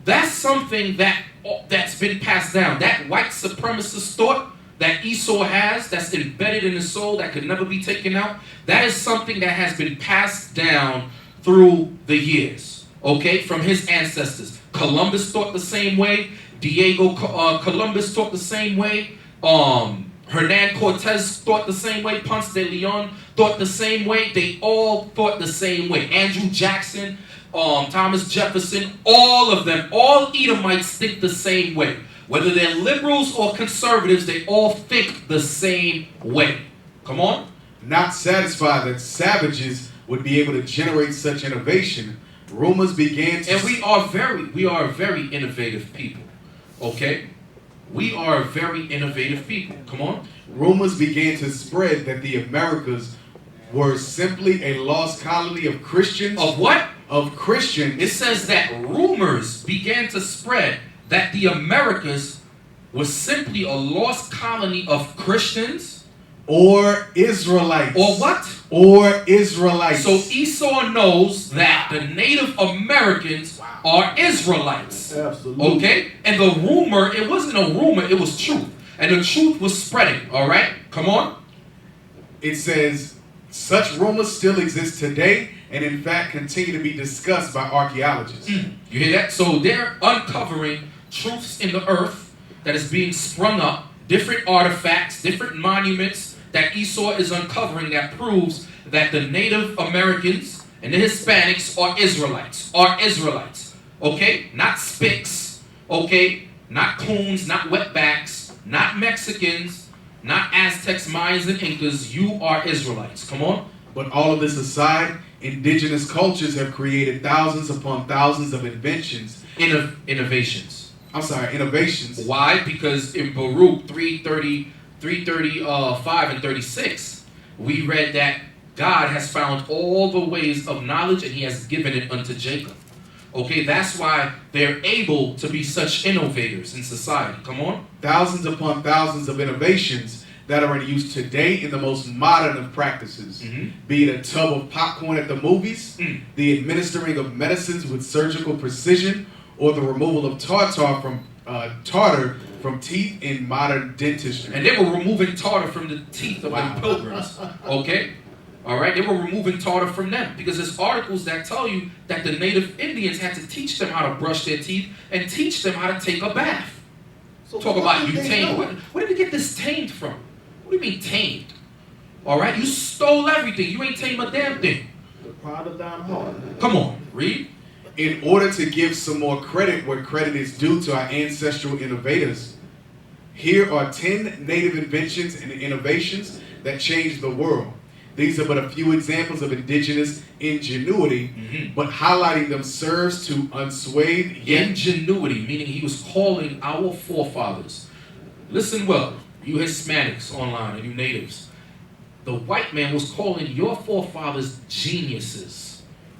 that's something that's been passed down. That white supremacist thought that Esau has, that's embedded in his soul, that could never be taken out, that is something that has been passed down through the years, okay, from his ancestors. Columbus thought the same way. Columbus thought the same way. Hernan Cortez thought the same way. Ponce de Leon thought the same way. They all thought the same way. Andrew Jackson, Thomas Jefferson, all of them, all Edomites think the same way. Whether they're liberals or conservatives, they all think the same way. Come on. Not satisfied that savages would be able to generate such innovation, rumors began to... And we are a very innovative people. Okay? We are very innovative people. Come on. Rumors began to spread that the Americas were simply a lost colony of Christians. Of what? Of Christians. It says that rumors began to spread that the Americas was simply a lost colony of Christians. Or Israelites. Or what? Or Israelites. So Esau knows that the Native Americans are Israelites. Absolutely. Okay? And the rumor, it wasn't a rumor, it was truth. And the truth was spreading. All right? Come on. It says, such rumors still exist today and in fact continue to be discussed by archaeologists. You hear that? So they're uncovering truths in the earth that is being sprung up, different artifacts, different monuments that Esau is uncovering that proves that the Native Americans and the Hispanics are Israelites. Okay? Not Spics. Okay? Not Coons, not Wetbacks, not Mexicans, not Aztecs, Mayans, and Incas. You are Israelites. Come on. But all of this aside, indigenous cultures have created thousands upon thousands of inventions. Innovations. Why? Because in Baruch 335 and 36, we read that God has found all the ways of knowledge and he has given it unto Jacob. Okay, that's why they're able to be such innovators in society. Come on. Thousands upon thousands of innovations that are in use today in the most modern of practices. Be it a tub of popcorn at the movies, the administering of medicines with surgical precision, or the removal of tartar from teeth in modern dentistry. And they were removing tartar from the teeth of the pilgrims. Okay? All right? They were removing tartar from them because there's articles that tell you that the native Indians had to teach them how to brush their teeth and teach them how to take a bath. So Talk about you tamed. Where did we get this tamed from? What do you mean tamed? All right? You stole everything. You ain't tamed a damn thing. The pride of thine heart. Come on. Read. In order to give some more credit where credit is due to our ancestral innovators, here are 10 native inventions and innovations that changed the world. These are but a few examples of indigenous ingenuity, but highlighting them serves to unswathe Ingenuity, meaning he was calling our forefathers. Listen well, you Hispanics online and you natives. The white man was calling your forefathers geniuses.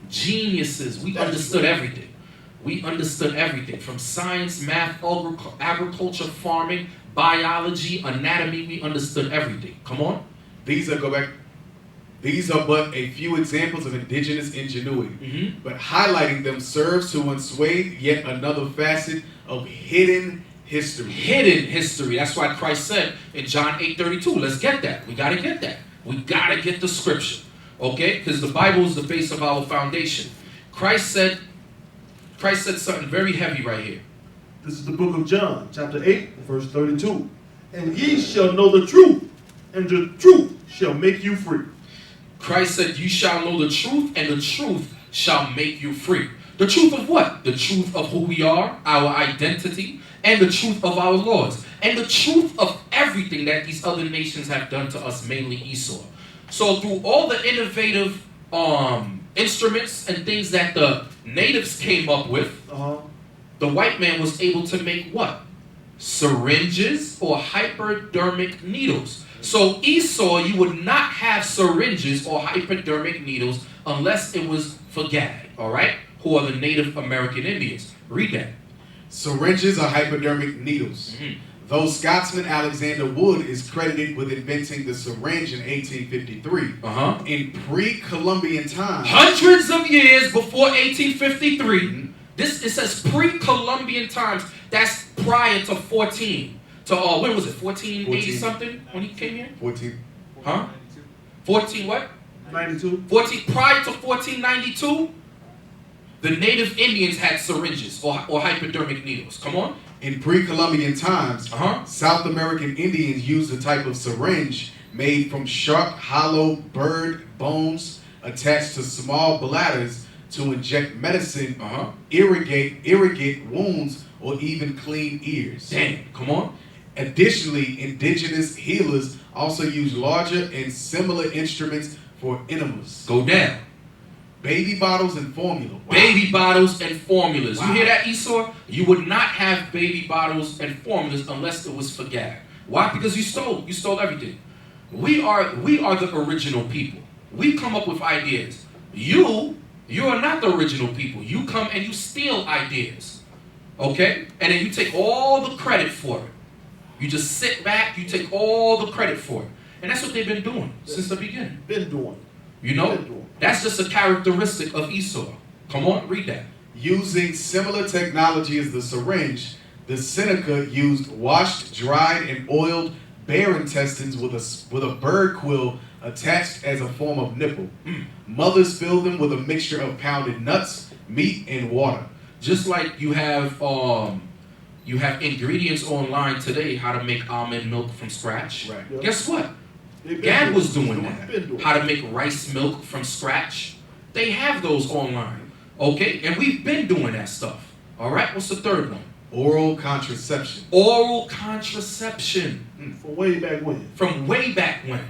Geniuses. We understood everything. We understood everything from science, math, agriculture, farming, biology, anatomy. We understood everything. Come on. These are but a few examples of indigenous ingenuity, but highlighting them serves to unswathe yet another facet of hidden history. Hidden history. That's why Christ said in John 8:32, let's get that. We got to get that. We got to get the scripture. Okay? Because the Bible is the base of our foundation. Christ said something very heavy right here. This is the book of John, chapter 8, verse 32. And ye shall know the truth, and the truth shall make you free. Christ said, you shall know the truth, and the truth shall make you free. The truth of what? The truth of who we are, our identity, and the truth of our laws. And the truth of everything that these other nations have done to us, mainly Esau. So through all the innovative instruments and things that the natives came up with, the white man was able to make what? Syringes or hypodermic needles. So Esau, you would not have syringes or hypodermic needles unless it was for Gad, all right? Who are the Native American Indians. Read that. Syringes are hypodermic needles. Though Scotsman Alexander Wood is credited with inventing the syringe in 1853, in pre-Columbian times, hundreds of years before 1853, it says pre-Columbian times. That's prior to 14. To when was it? 1480 something when he came here? 14. Huh? 14 what? 92. 14 prior to 1492. The native Indians had syringes or hypodermic needles. Come on. In pre-Columbian times, South American Indians used a type of syringe made from sharp, hollow bird bones attached to small bladders to inject medicine, irrigate wounds, or even clean ears. Damn, come on. Additionally, indigenous healers also used larger and similar instruments for enemas. Go down. Baby bottles and formula. Wow. Baby bottles and formulas. Wow. You hear that, Esau? You would not have baby bottles and formulas unless it was for Gad. Why? Because you stole everything. We are the original people. We come up with ideas. You are not the original people. You come and you steal ideas. Okay? And then you take all the credit for it. You just sit back, you take all the credit for it. And that's what they've been doing since the beginning. Been doing. You know? That's just a characteristic of Esau. Come on, read that. Using similar technology as the syringe, the Seneca used washed, dried, and oiled bear intestines with a bird quill attached as a form of nipple. Mothers filled them with a mixture of pounded nuts, meat, and water. Just like you have ingredients online today, how to make almond milk from scratch. Right. Yep. Guess what? Gad was doing that. How to make rice milk from scratch. They have those online. Okay? And we've been doing that stuff. All right? What's the third one? Oral contraception. Oral contraception. From way back when. From way back when.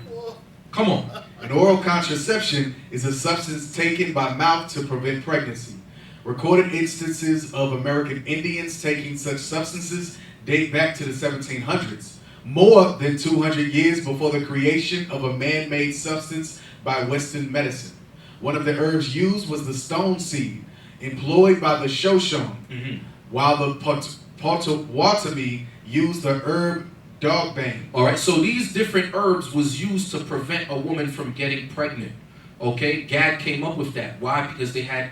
Come on. An oral contraception is a substance taken by mouth to prevent pregnancy. Recorded instances of American Indians taking such substances date back to the 1700s, more than 200 years before the creation of a man-made substance by Western medicine. One of the herbs used was the stone seed, employed by the Shoshone, while the Potawatomi used the herb dogbane. All right, so these different herbs was used to prevent a woman from getting pregnant. Okay, Gad came up with that. Why? Because they had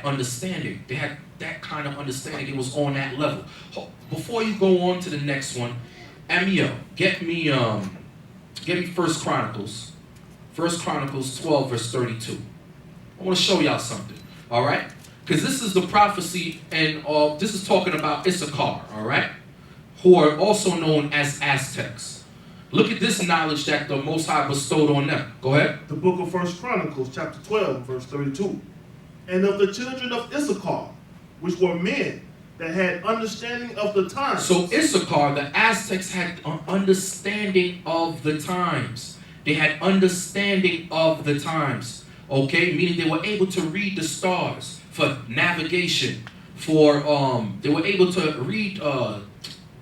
understanding. They had that kind of understanding. It was on that level. Before you go on to the next one, Amiel, get me 1 Chronicles. 1 Chronicles 12 verse 32. I want to show y'all something. All right, because this is the prophecy, and this is talking about Issachar. All right, who are also known as Aztecs. Look at this knowledge that the Most High bestowed on them. Go ahead. The book of 1 Chronicles, chapter 12, verse 32. And of the children of Issachar, which were men that had understanding of the times. So Issachar, the Aztecs had an understanding of the times. They had understanding of the times. Okay? Meaning they were able to read the stars for navigation. They were able to read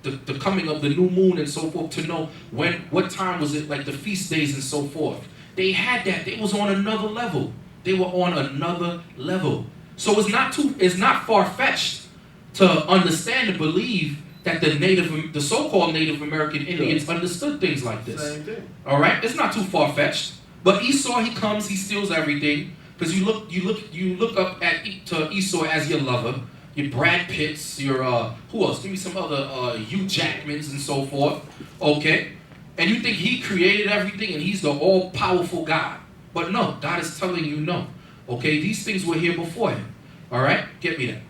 the coming of the new moon and so forth, to know what time was it, like the feast days and so forth. They had that. They was on another level. They were on another level. So it's not far-fetched to understand and believe that the so-called Native American Indians understood things like this. Same thing. All right, it's not too far-fetched. But Esau, he comes, he steals everything, because you look up to Esau as your lover. Your Brad Pitts, your, who else? Give me some other Hugh Jackmans and so forth. Okay? And you think he created everything and he's the all-powerful God. But no, God is telling you no. Okay? These things were here before him. All right? Get me that.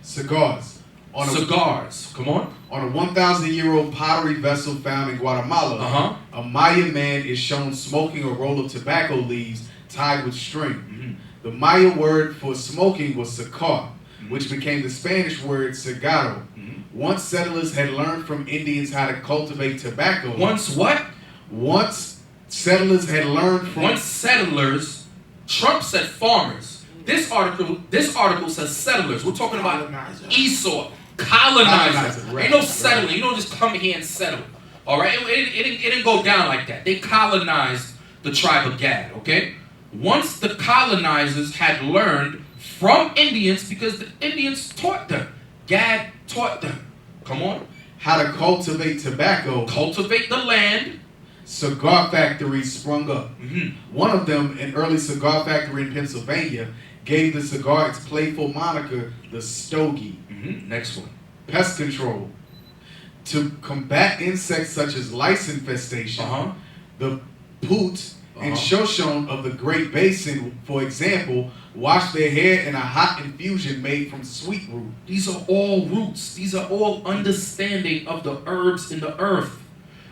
Cigars. Cigars. Come on. On a 1,000-year-old pottery vessel found in Guatemala, a Maya man is shown smoking a roll of tobacco leaves tied with string. The Maya word for smoking was cigar, which became the Spanish word cigarro. Once settlers had learned from Indians how to cultivate tobacco. Once what? Once settlers had learned from... Once settlers, Trump said farmers. This article says settlers. We're talking about Esau, colonizer. Right. Ain't no settling. You don't just come here and settle. All right? It didn't go down like that. They colonized the tribe of Gad, okay? Once the colonizers had learned from Indians, because the Indians taught them. Gad taught them. Come on. how to cultivate tobacco, cultivate the land. cigar factories sprung up. Mhm. One of them, an early cigar factory in Pennsylvania, gave the cigar its playful moniker, the Stogie. Next one. Pest control. To combat insects such as lice infestation, the Poot and Shoshone of the Great Basin, for example, wash their hair in a hot infusion made from sweet root. These are all roots. These are all understanding of the herbs in the earth.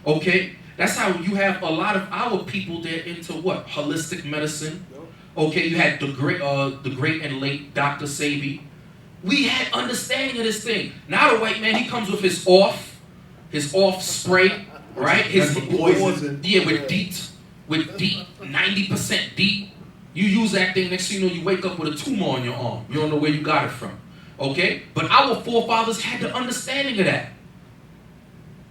Okay? That's how you have a lot of our people, they're into what? Holistic medicine. Okay, you had the great and late Dr. Sabi. We had understanding of this thing. Now the white man, he comes with his off spray, right? His poison. Yeah, with DEET, 90% DEET. You use that thing, next thing you know, you wake up with a tumor on your arm. You don't know where you got it from. Okay? But our forefathers had the understanding of that.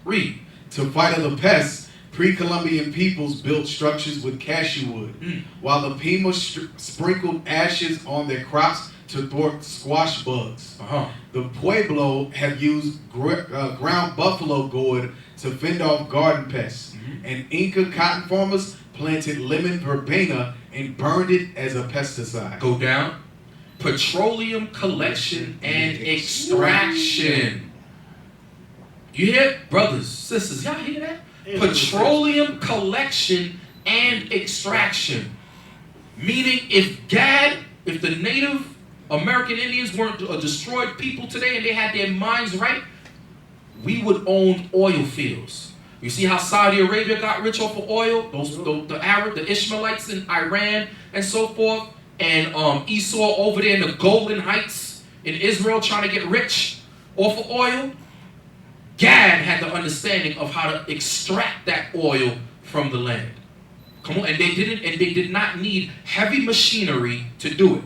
Read. To fight the pests, pre-Columbian peoples built structures with cashew wood, while the Pima sprinkled ashes on their crops to thwart squash bugs. The Pueblo have used ground buffalo gourd to fend off garden pests, and Inca cotton farmers planted lemon verbena and burned it as a pesticide. Go down. Petroleum collection and extraction. You hear, brothers, sisters, y'all hear that? Petroleum collection and extraction. Meaning if the Native American Indians weren't a destroyed people today and they had their minds right, we would own oil fields. You see how Saudi Arabia got rich off of oil? The Ishmaelites in Iran and so forth, and Esau over there in the Golan Heights in Israel trying to get rich off of oil. Gad had the understanding of how to extract that oil from the land. Come on, and they did not need heavy machinery to do it.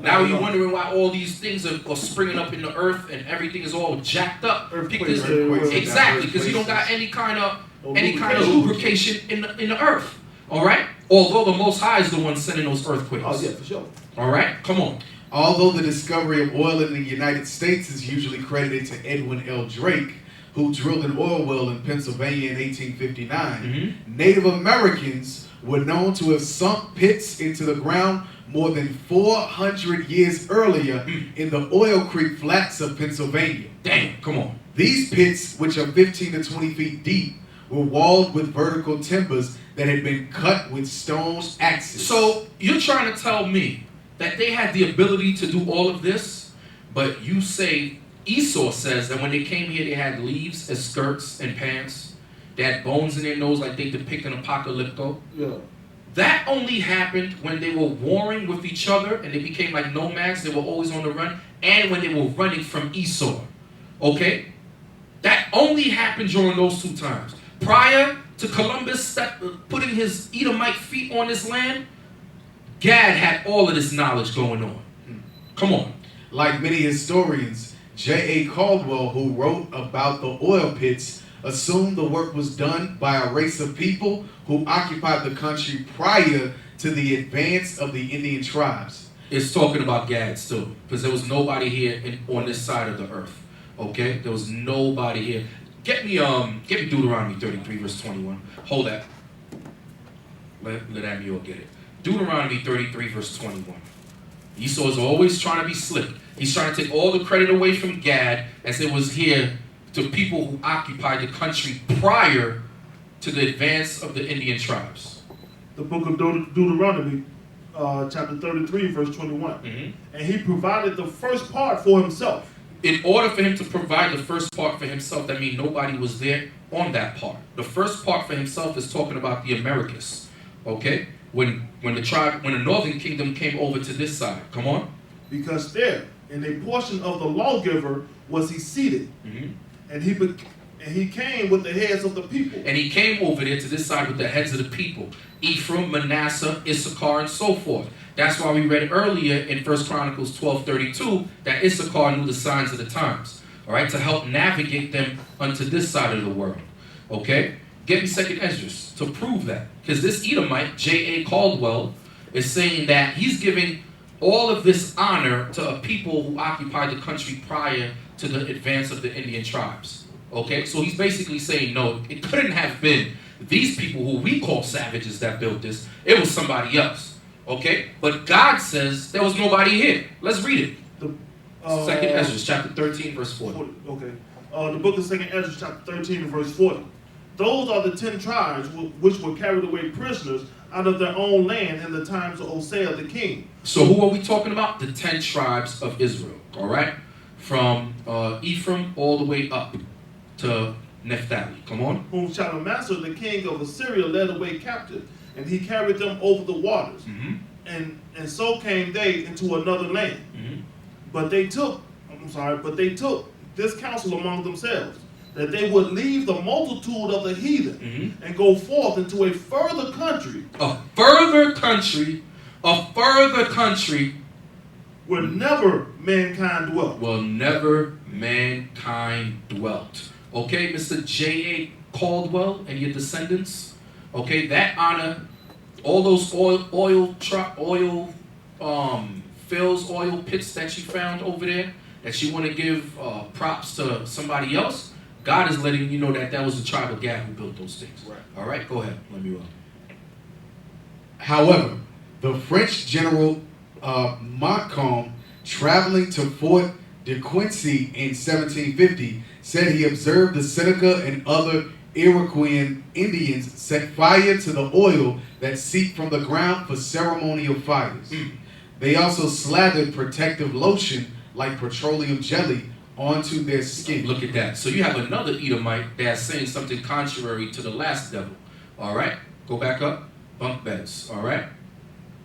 Now you're wondering why all these things are springing up in the earth and everything is all jacked up. Because you don't got any kind of lubrication in the earth. All right. Although the Most High is the one sending those earthquakes. Oh yeah, for sure. All right. Come on. Although the discovery of oil in the United States is usually credited to Edwin L. Drake, who drilled an oil well in Pennsylvania in 1859, Native Americans were known to have sunk pits into the ground more than 400 years earlier in the Oil Creek Flats of Pennsylvania. Damn, come on. These pits, which are 15 to 20 feet deep, were walled with vertical timbers that had been cut with stone axes. So you're trying to tell me that they had the ability to do all of this, but you say, Esau says that when they came here, they had leaves as skirts and pants. They had bones in their nose like they depict in Apocalypto. Yeah. That only happened when they were warring with each other and they became like nomads. They were always on the run. And when they were running from Esau. Okay? That only happened during those two times. Prior to Columbus putting his Edomite feet on this land, Gad had all of this knowledge going on. Come on. Like many historians, J.A. Caldwell, who wrote about the oil pits, assumed the work was done by a race of people who occupied the country prior to the advance of the Indian tribes. It's talking about Gad still, because there was nobody here on this side of the earth. Okay? There was nobody here. Get me Deuteronomy 33, verse 21. Hold that. Let Lemuel get it. Deuteronomy 33, verse 21. Esau is always trying to be slick. He's trying to take all the credit away from Gad as it was here to people who occupied the country prior to the advance of the Indian tribes. The book of Deuteronomy, chapter 33, verse 21. And he provided the first part for himself. In order for him to provide the first part for himself, that means nobody was there on that part. The first part for himself is talking about the Americas. Okay? When the northern kingdom came over to this side. Come on. Because there, in a portion of the lawgiver, was he seated. And he came with the heads of the people. And he came over there to this side with the heads of the people. Ephraim, Manasseh, Issachar, and so forth. That's why we read earlier in 1 Chronicles 12:32 that Issachar knew the signs of the times. All right, to help navigate them unto this side of the world. Okay? Get me 2nd Esdras to prove that. Because this Edomite, J.A. Caldwell, is saying that he's giving all of this honor to a people who occupied the country prior to the advance of the Indian tribes. Okay, so he's basically saying, no, it couldn't have been these people who we call savages that built this. It was somebody else. Okay, but God says there was nobody here. Let's read it. Second Ezra, chapter 13, verse 40. Okay. The book of Second Ezra, chapter 13, and verse 40. Those are the 10 tribes which were carried away prisoners out of their own land in the times of Hosea the king. So who are we talking about? The 10 tribes of Israel. All right, from Ephraim all the way up to Naphtali. Come on. Whom Shalmaneser the king of Assyria led away captive, and he carried them over the waters. Mm-hmm. And so came they into another land. Mm-hmm. But they took this counsel among themselves, that they would leave the multitude of the heathen Mm-hmm. and go forth into a further country. A further country Where never mankind dwelt. will never mankind dwelt. Okay, Mr. J.A. Caldwell and your descendants. Okay, that honor, all those oil pits that you found over there, that you want to give props to somebody else. God is letting you know that that was the tribe of Gad who built those things. Right. All right, go ahead, Lemuel. However, the French general Montcalm, traveling to Fort de Quincy in 1750, said he observed the Seneca and other Iroquois Indians set fire to the oil that seeped from the ground for ceremonial fires. They also slathered protective lotion like petroleum jelly onto their skin. Look at that. So you have another Edomite that's saying something contrary to the last devil. All right, go back up. Bunk beds. All right,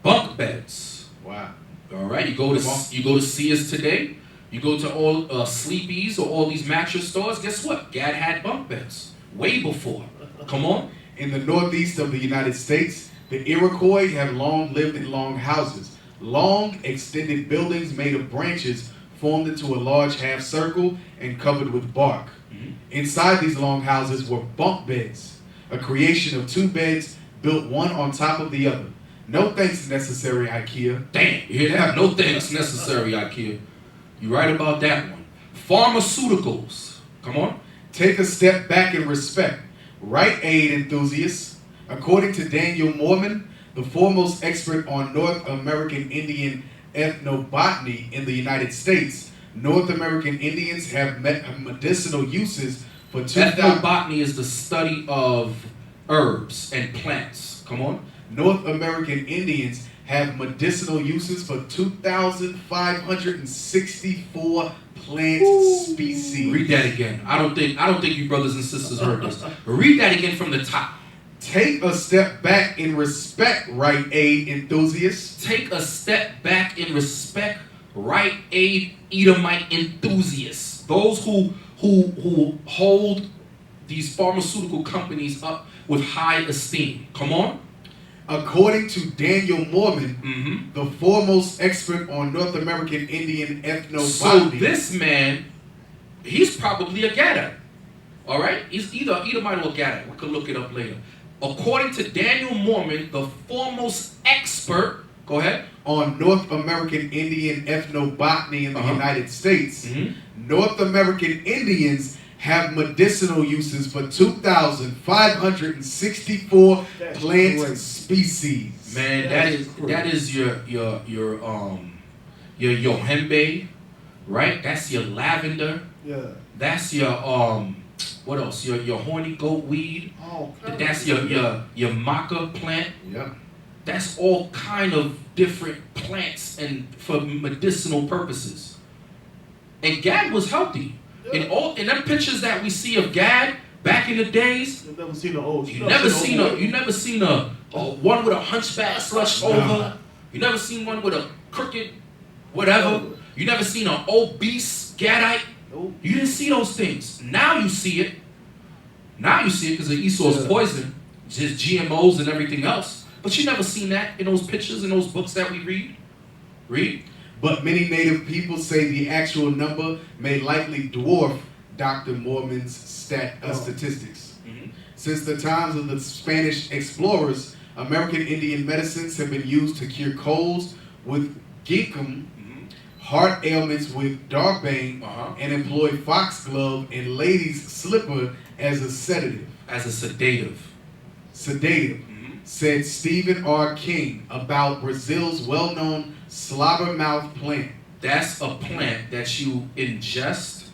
bunk beds. Wow. All right, you go to Sears today. You go to all Sleepy's or all these mattress stores. Guess what? Gad had bunk beds way before. Come on. In the northeast of the United States, the Iroquois have long lived in long houses. Long, extended buildings made of branches formed into a large half circle and covered with bark. Mm-hmm. Inside these long houses were bunk beds, a creation of 2 beds built one on top of the other. No thanks necessary, IKEA. Damn, you hear that? No thanks necessary, IKEA. You right about that one. Pharmaceuticals. Come on. Take a step back in respect. Right aid enthusiasts. According to Daniel Mormon, the foremost expert on North American Indian ethnobotany in the United States, North American Indians have medicinal uses for 2,000. Ethnobotany is the study of herbs and plants. Come on. North American Indians have medicinal uses for 2,564 plant species. Read that again. I don't think you brothers and sisters heard this. Read that again from the top. Take a step back in respect, right aid enthusiasts. Take a step back in respect, right aid Edomite enthusiasts. Those who hold these pharmaceutical companies up with high esteem. Come on. According to Daniel Mormon, the foremost expert on North American Indian ethnobotany. So this man, he's probably a Gadite. All right? He's either Edomite or Gadite. We could look it up later. According to Daniel Mormon, the foremost expert, go ahead, on North American Indian ethnobotany in the United States, North American Indians have medicinal uses for 2,564 plant species. Man, that is your yohembe, right? That's your lavender. Yeah. That's your what else? Your horny goat weed. Oh, That's your maca plant. Yeah. That's all kind of different plants and for medicinal purposes. And Gad was healthy. In them pictures that we see of Gad back in the days, You've never seen an old. you never seen a one with a hunchback slush over. You never seen one with a crooked whatever. You never seen an obese Gadite. You didn't see those things. Now you see it. Now you see it because of Esau's poison, just GMOs and everything else. But you never seen that in those pictures in those books that we read. Read. But many native people say the actual number may likely dwarf Dr. Mormon's statistics. Since the times of the Spanish explorers, American Indian medicines have been used to cure colds with ginkgo, heart ailments with darkbane, Uh-huh. and employed foxglove and lady's slipper as a sedative. As a sedative. Sedative, said Stephen R. King about Brazil's well-known slobbermouth plant. That's a plant that you ingest,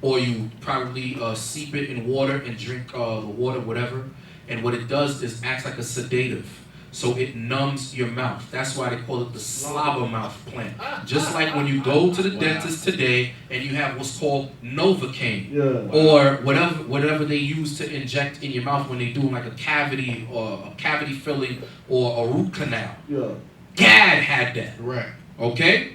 or you probably seep it in water and drink the water, whatever. And what it does is acts like a sedative. So it numbs your mouth. That's why they call it the slobbermouth plant. Just like when you go to the dentist today and you have what's called Novocaine, or whatever they use to inject in your mouth when they do like a cavity or a cavity filling or a root canal. Gad had that. Right. Okay?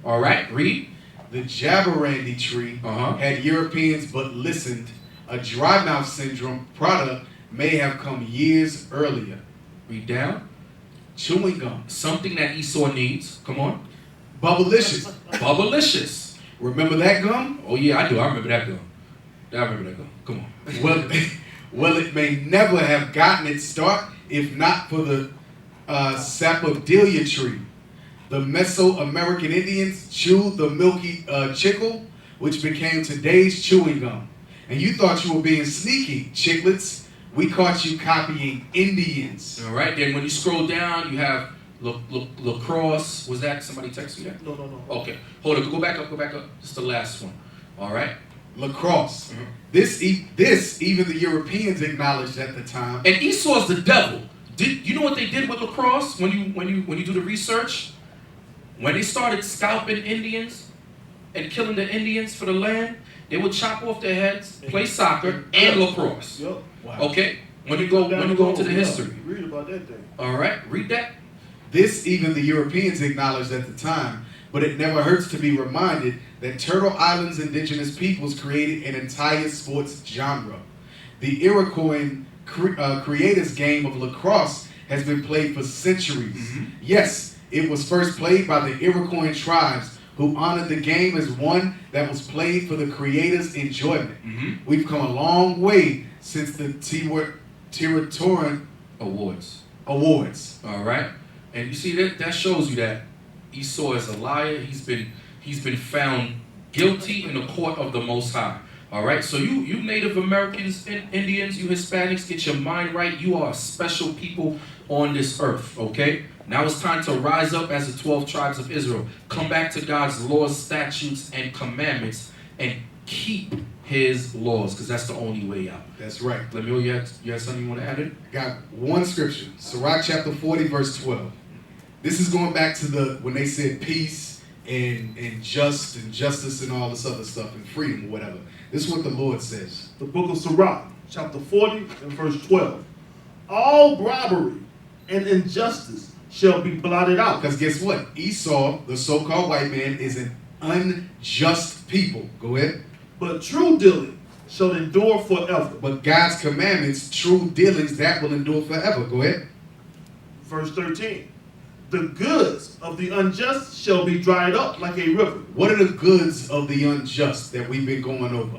All right, read. The Jabarandi tree had Europeans but listened. A dry mouth syndrome product may have come years earlier. Read down. Chewing gum. Something that Esau needs. Come on. Bubblicious. Bubblicious. Remember that gum? Oh yeah, I do. I remember that gum. I remember that gum. Come on. Well, it may never have gotten its start if not for the sapodilia tree. The Mesoamerican Indians chewed the milky chicle, which became today's chewing gum. And you thought you were being sneaky, chiclets. We caught you copying Indians. All right, then when you scroll down, you have lacrosse. Was that somebody text you that? No. Okay, hold on. Go back up. This is the last one. All right. Lacrosse. This even the Europeans acknowledged at the time. And Esau's the devil. You know what they did with lacrosse when you do the research? When they started scalping Indians and killing the Indians for the land, they would chop off their heads, play soccer and lacrosse. Yep. Wow. Okay? When you go into the history. Read about that thing. All right, read that. This even the Europeans acknowledged at the time, but it never hurts to be reminded that Turtle Island's indigenous peoples created an entire sports genre. The Iroquois creators' game of lacrosse has been played for centuries. Yes, it was first played by the Iroquois tribes, who honored the game as one that was played for the creators' enjoyment. We've come a long way since the Territorian Awards. All right, and you see that shows you that Esau is a liar. He's been found guilty in the court of the Most High. All right, so you Native Americans, Indians, you Hispanics, get your mind right. You are a special people on this earth. Okay. Now it's time to rise up as the 12 tribes of Israel. Come back to God's laws, statutes, and commandments, and keep His laws, because that's the only way out. That's right. Lemuel, you had something you want to add in? Got one scripture, Sirach chapter 40, verse 12. This is going back to when they said peace and justice and all this other stuff and freedom or whatever. This is what the Lord says. The book of Sirach, chapter 40 and verse 12. All robbery and injustice shall be blotted out. Because guess what? Esau, the so-called white man, is an unjust people. Go ahead. But true dealing shall endure forever. But God's commandments, true dealings, that will endure forever. Go ahead. Verse 13. The goods of the unjust shall be dried up like a river. What are the goods of the unjust that we've been going over?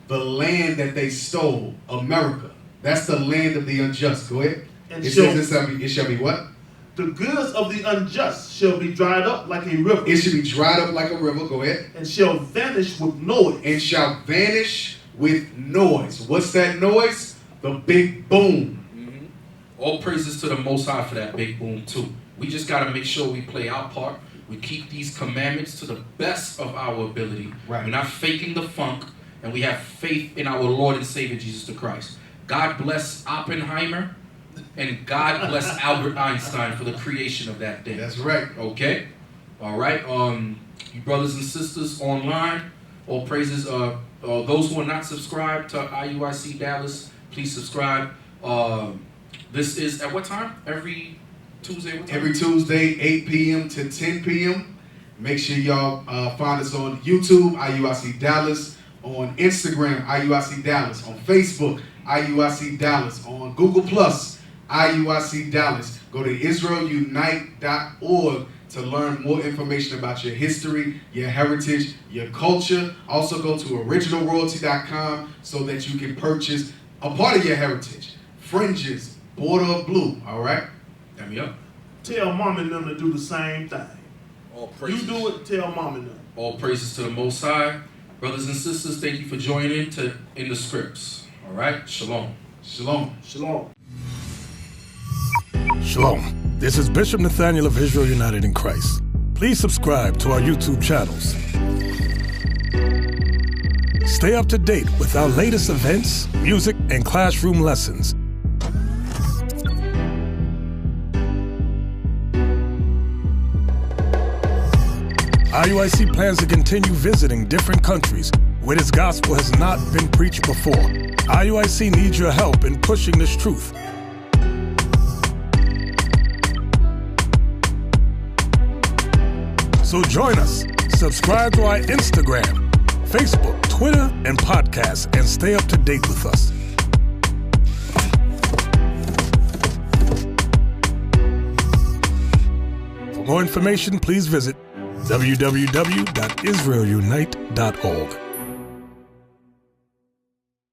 The land that they stole, America. That's the land of the unjust. Go ahead. And it says it shall be what? The goods of the unjust shall be dried up like a river. It shall be dried up like a river. Go ahead. And shall vanish with noise. And shall vanish with noise. What's that noise? The big boom. All praises to the Most High for that big boom too. We just got to make sure we play our part. We keep these commandments to the best of our ability. Right. We're not faking the funk, and we have faith in our Lord and Savior Jesus the Christ. God bless Oppenheimer, and God bless Albert Einstein for the creation of that day. That's right. Okay? All right. You brothers and sisters online, all praises. Those who are not subscribed to IUIC Dallas, please subscribe. This is at what time? Every Tuesday? What time? Every Tuesday, 8 p.m. to 10 p.m. Make sure y'all find us on YouTube, IUIC Dallas, on Instagram, IUIC Dallas, on Facebook, IUIC Dallas, on Google+, IUIC Dallas. Go to IsraelUnite.org to learn more information about your history, your heritage, your culture. Also go to originalroyalty.com so that you can purchase a part of your heritage. Fringes, border of blue, all right? Hand me up. Tell mom and them to do the same thing. All You praises. do it, tell mama no. All praises to the Most High. Brothers and sisters, thank you for joining in the scripts. All right? Shalom. Shalom. Shalom. Shalom. This is Bishop Nathaniel of Israel United in Christ. Please subscribe to our YouTube channels. Stay up to date with our latest events, music, and classroom lessons. IUIC plans to continue visiting different countries where this gospel has not been preached before. IUIC needs your help in pushing this truth. So join us. Subscribe to our Instagram, Facebook, Twitter, and podcast, and stay up to date with us. For more information, please visit www.israelunite.org.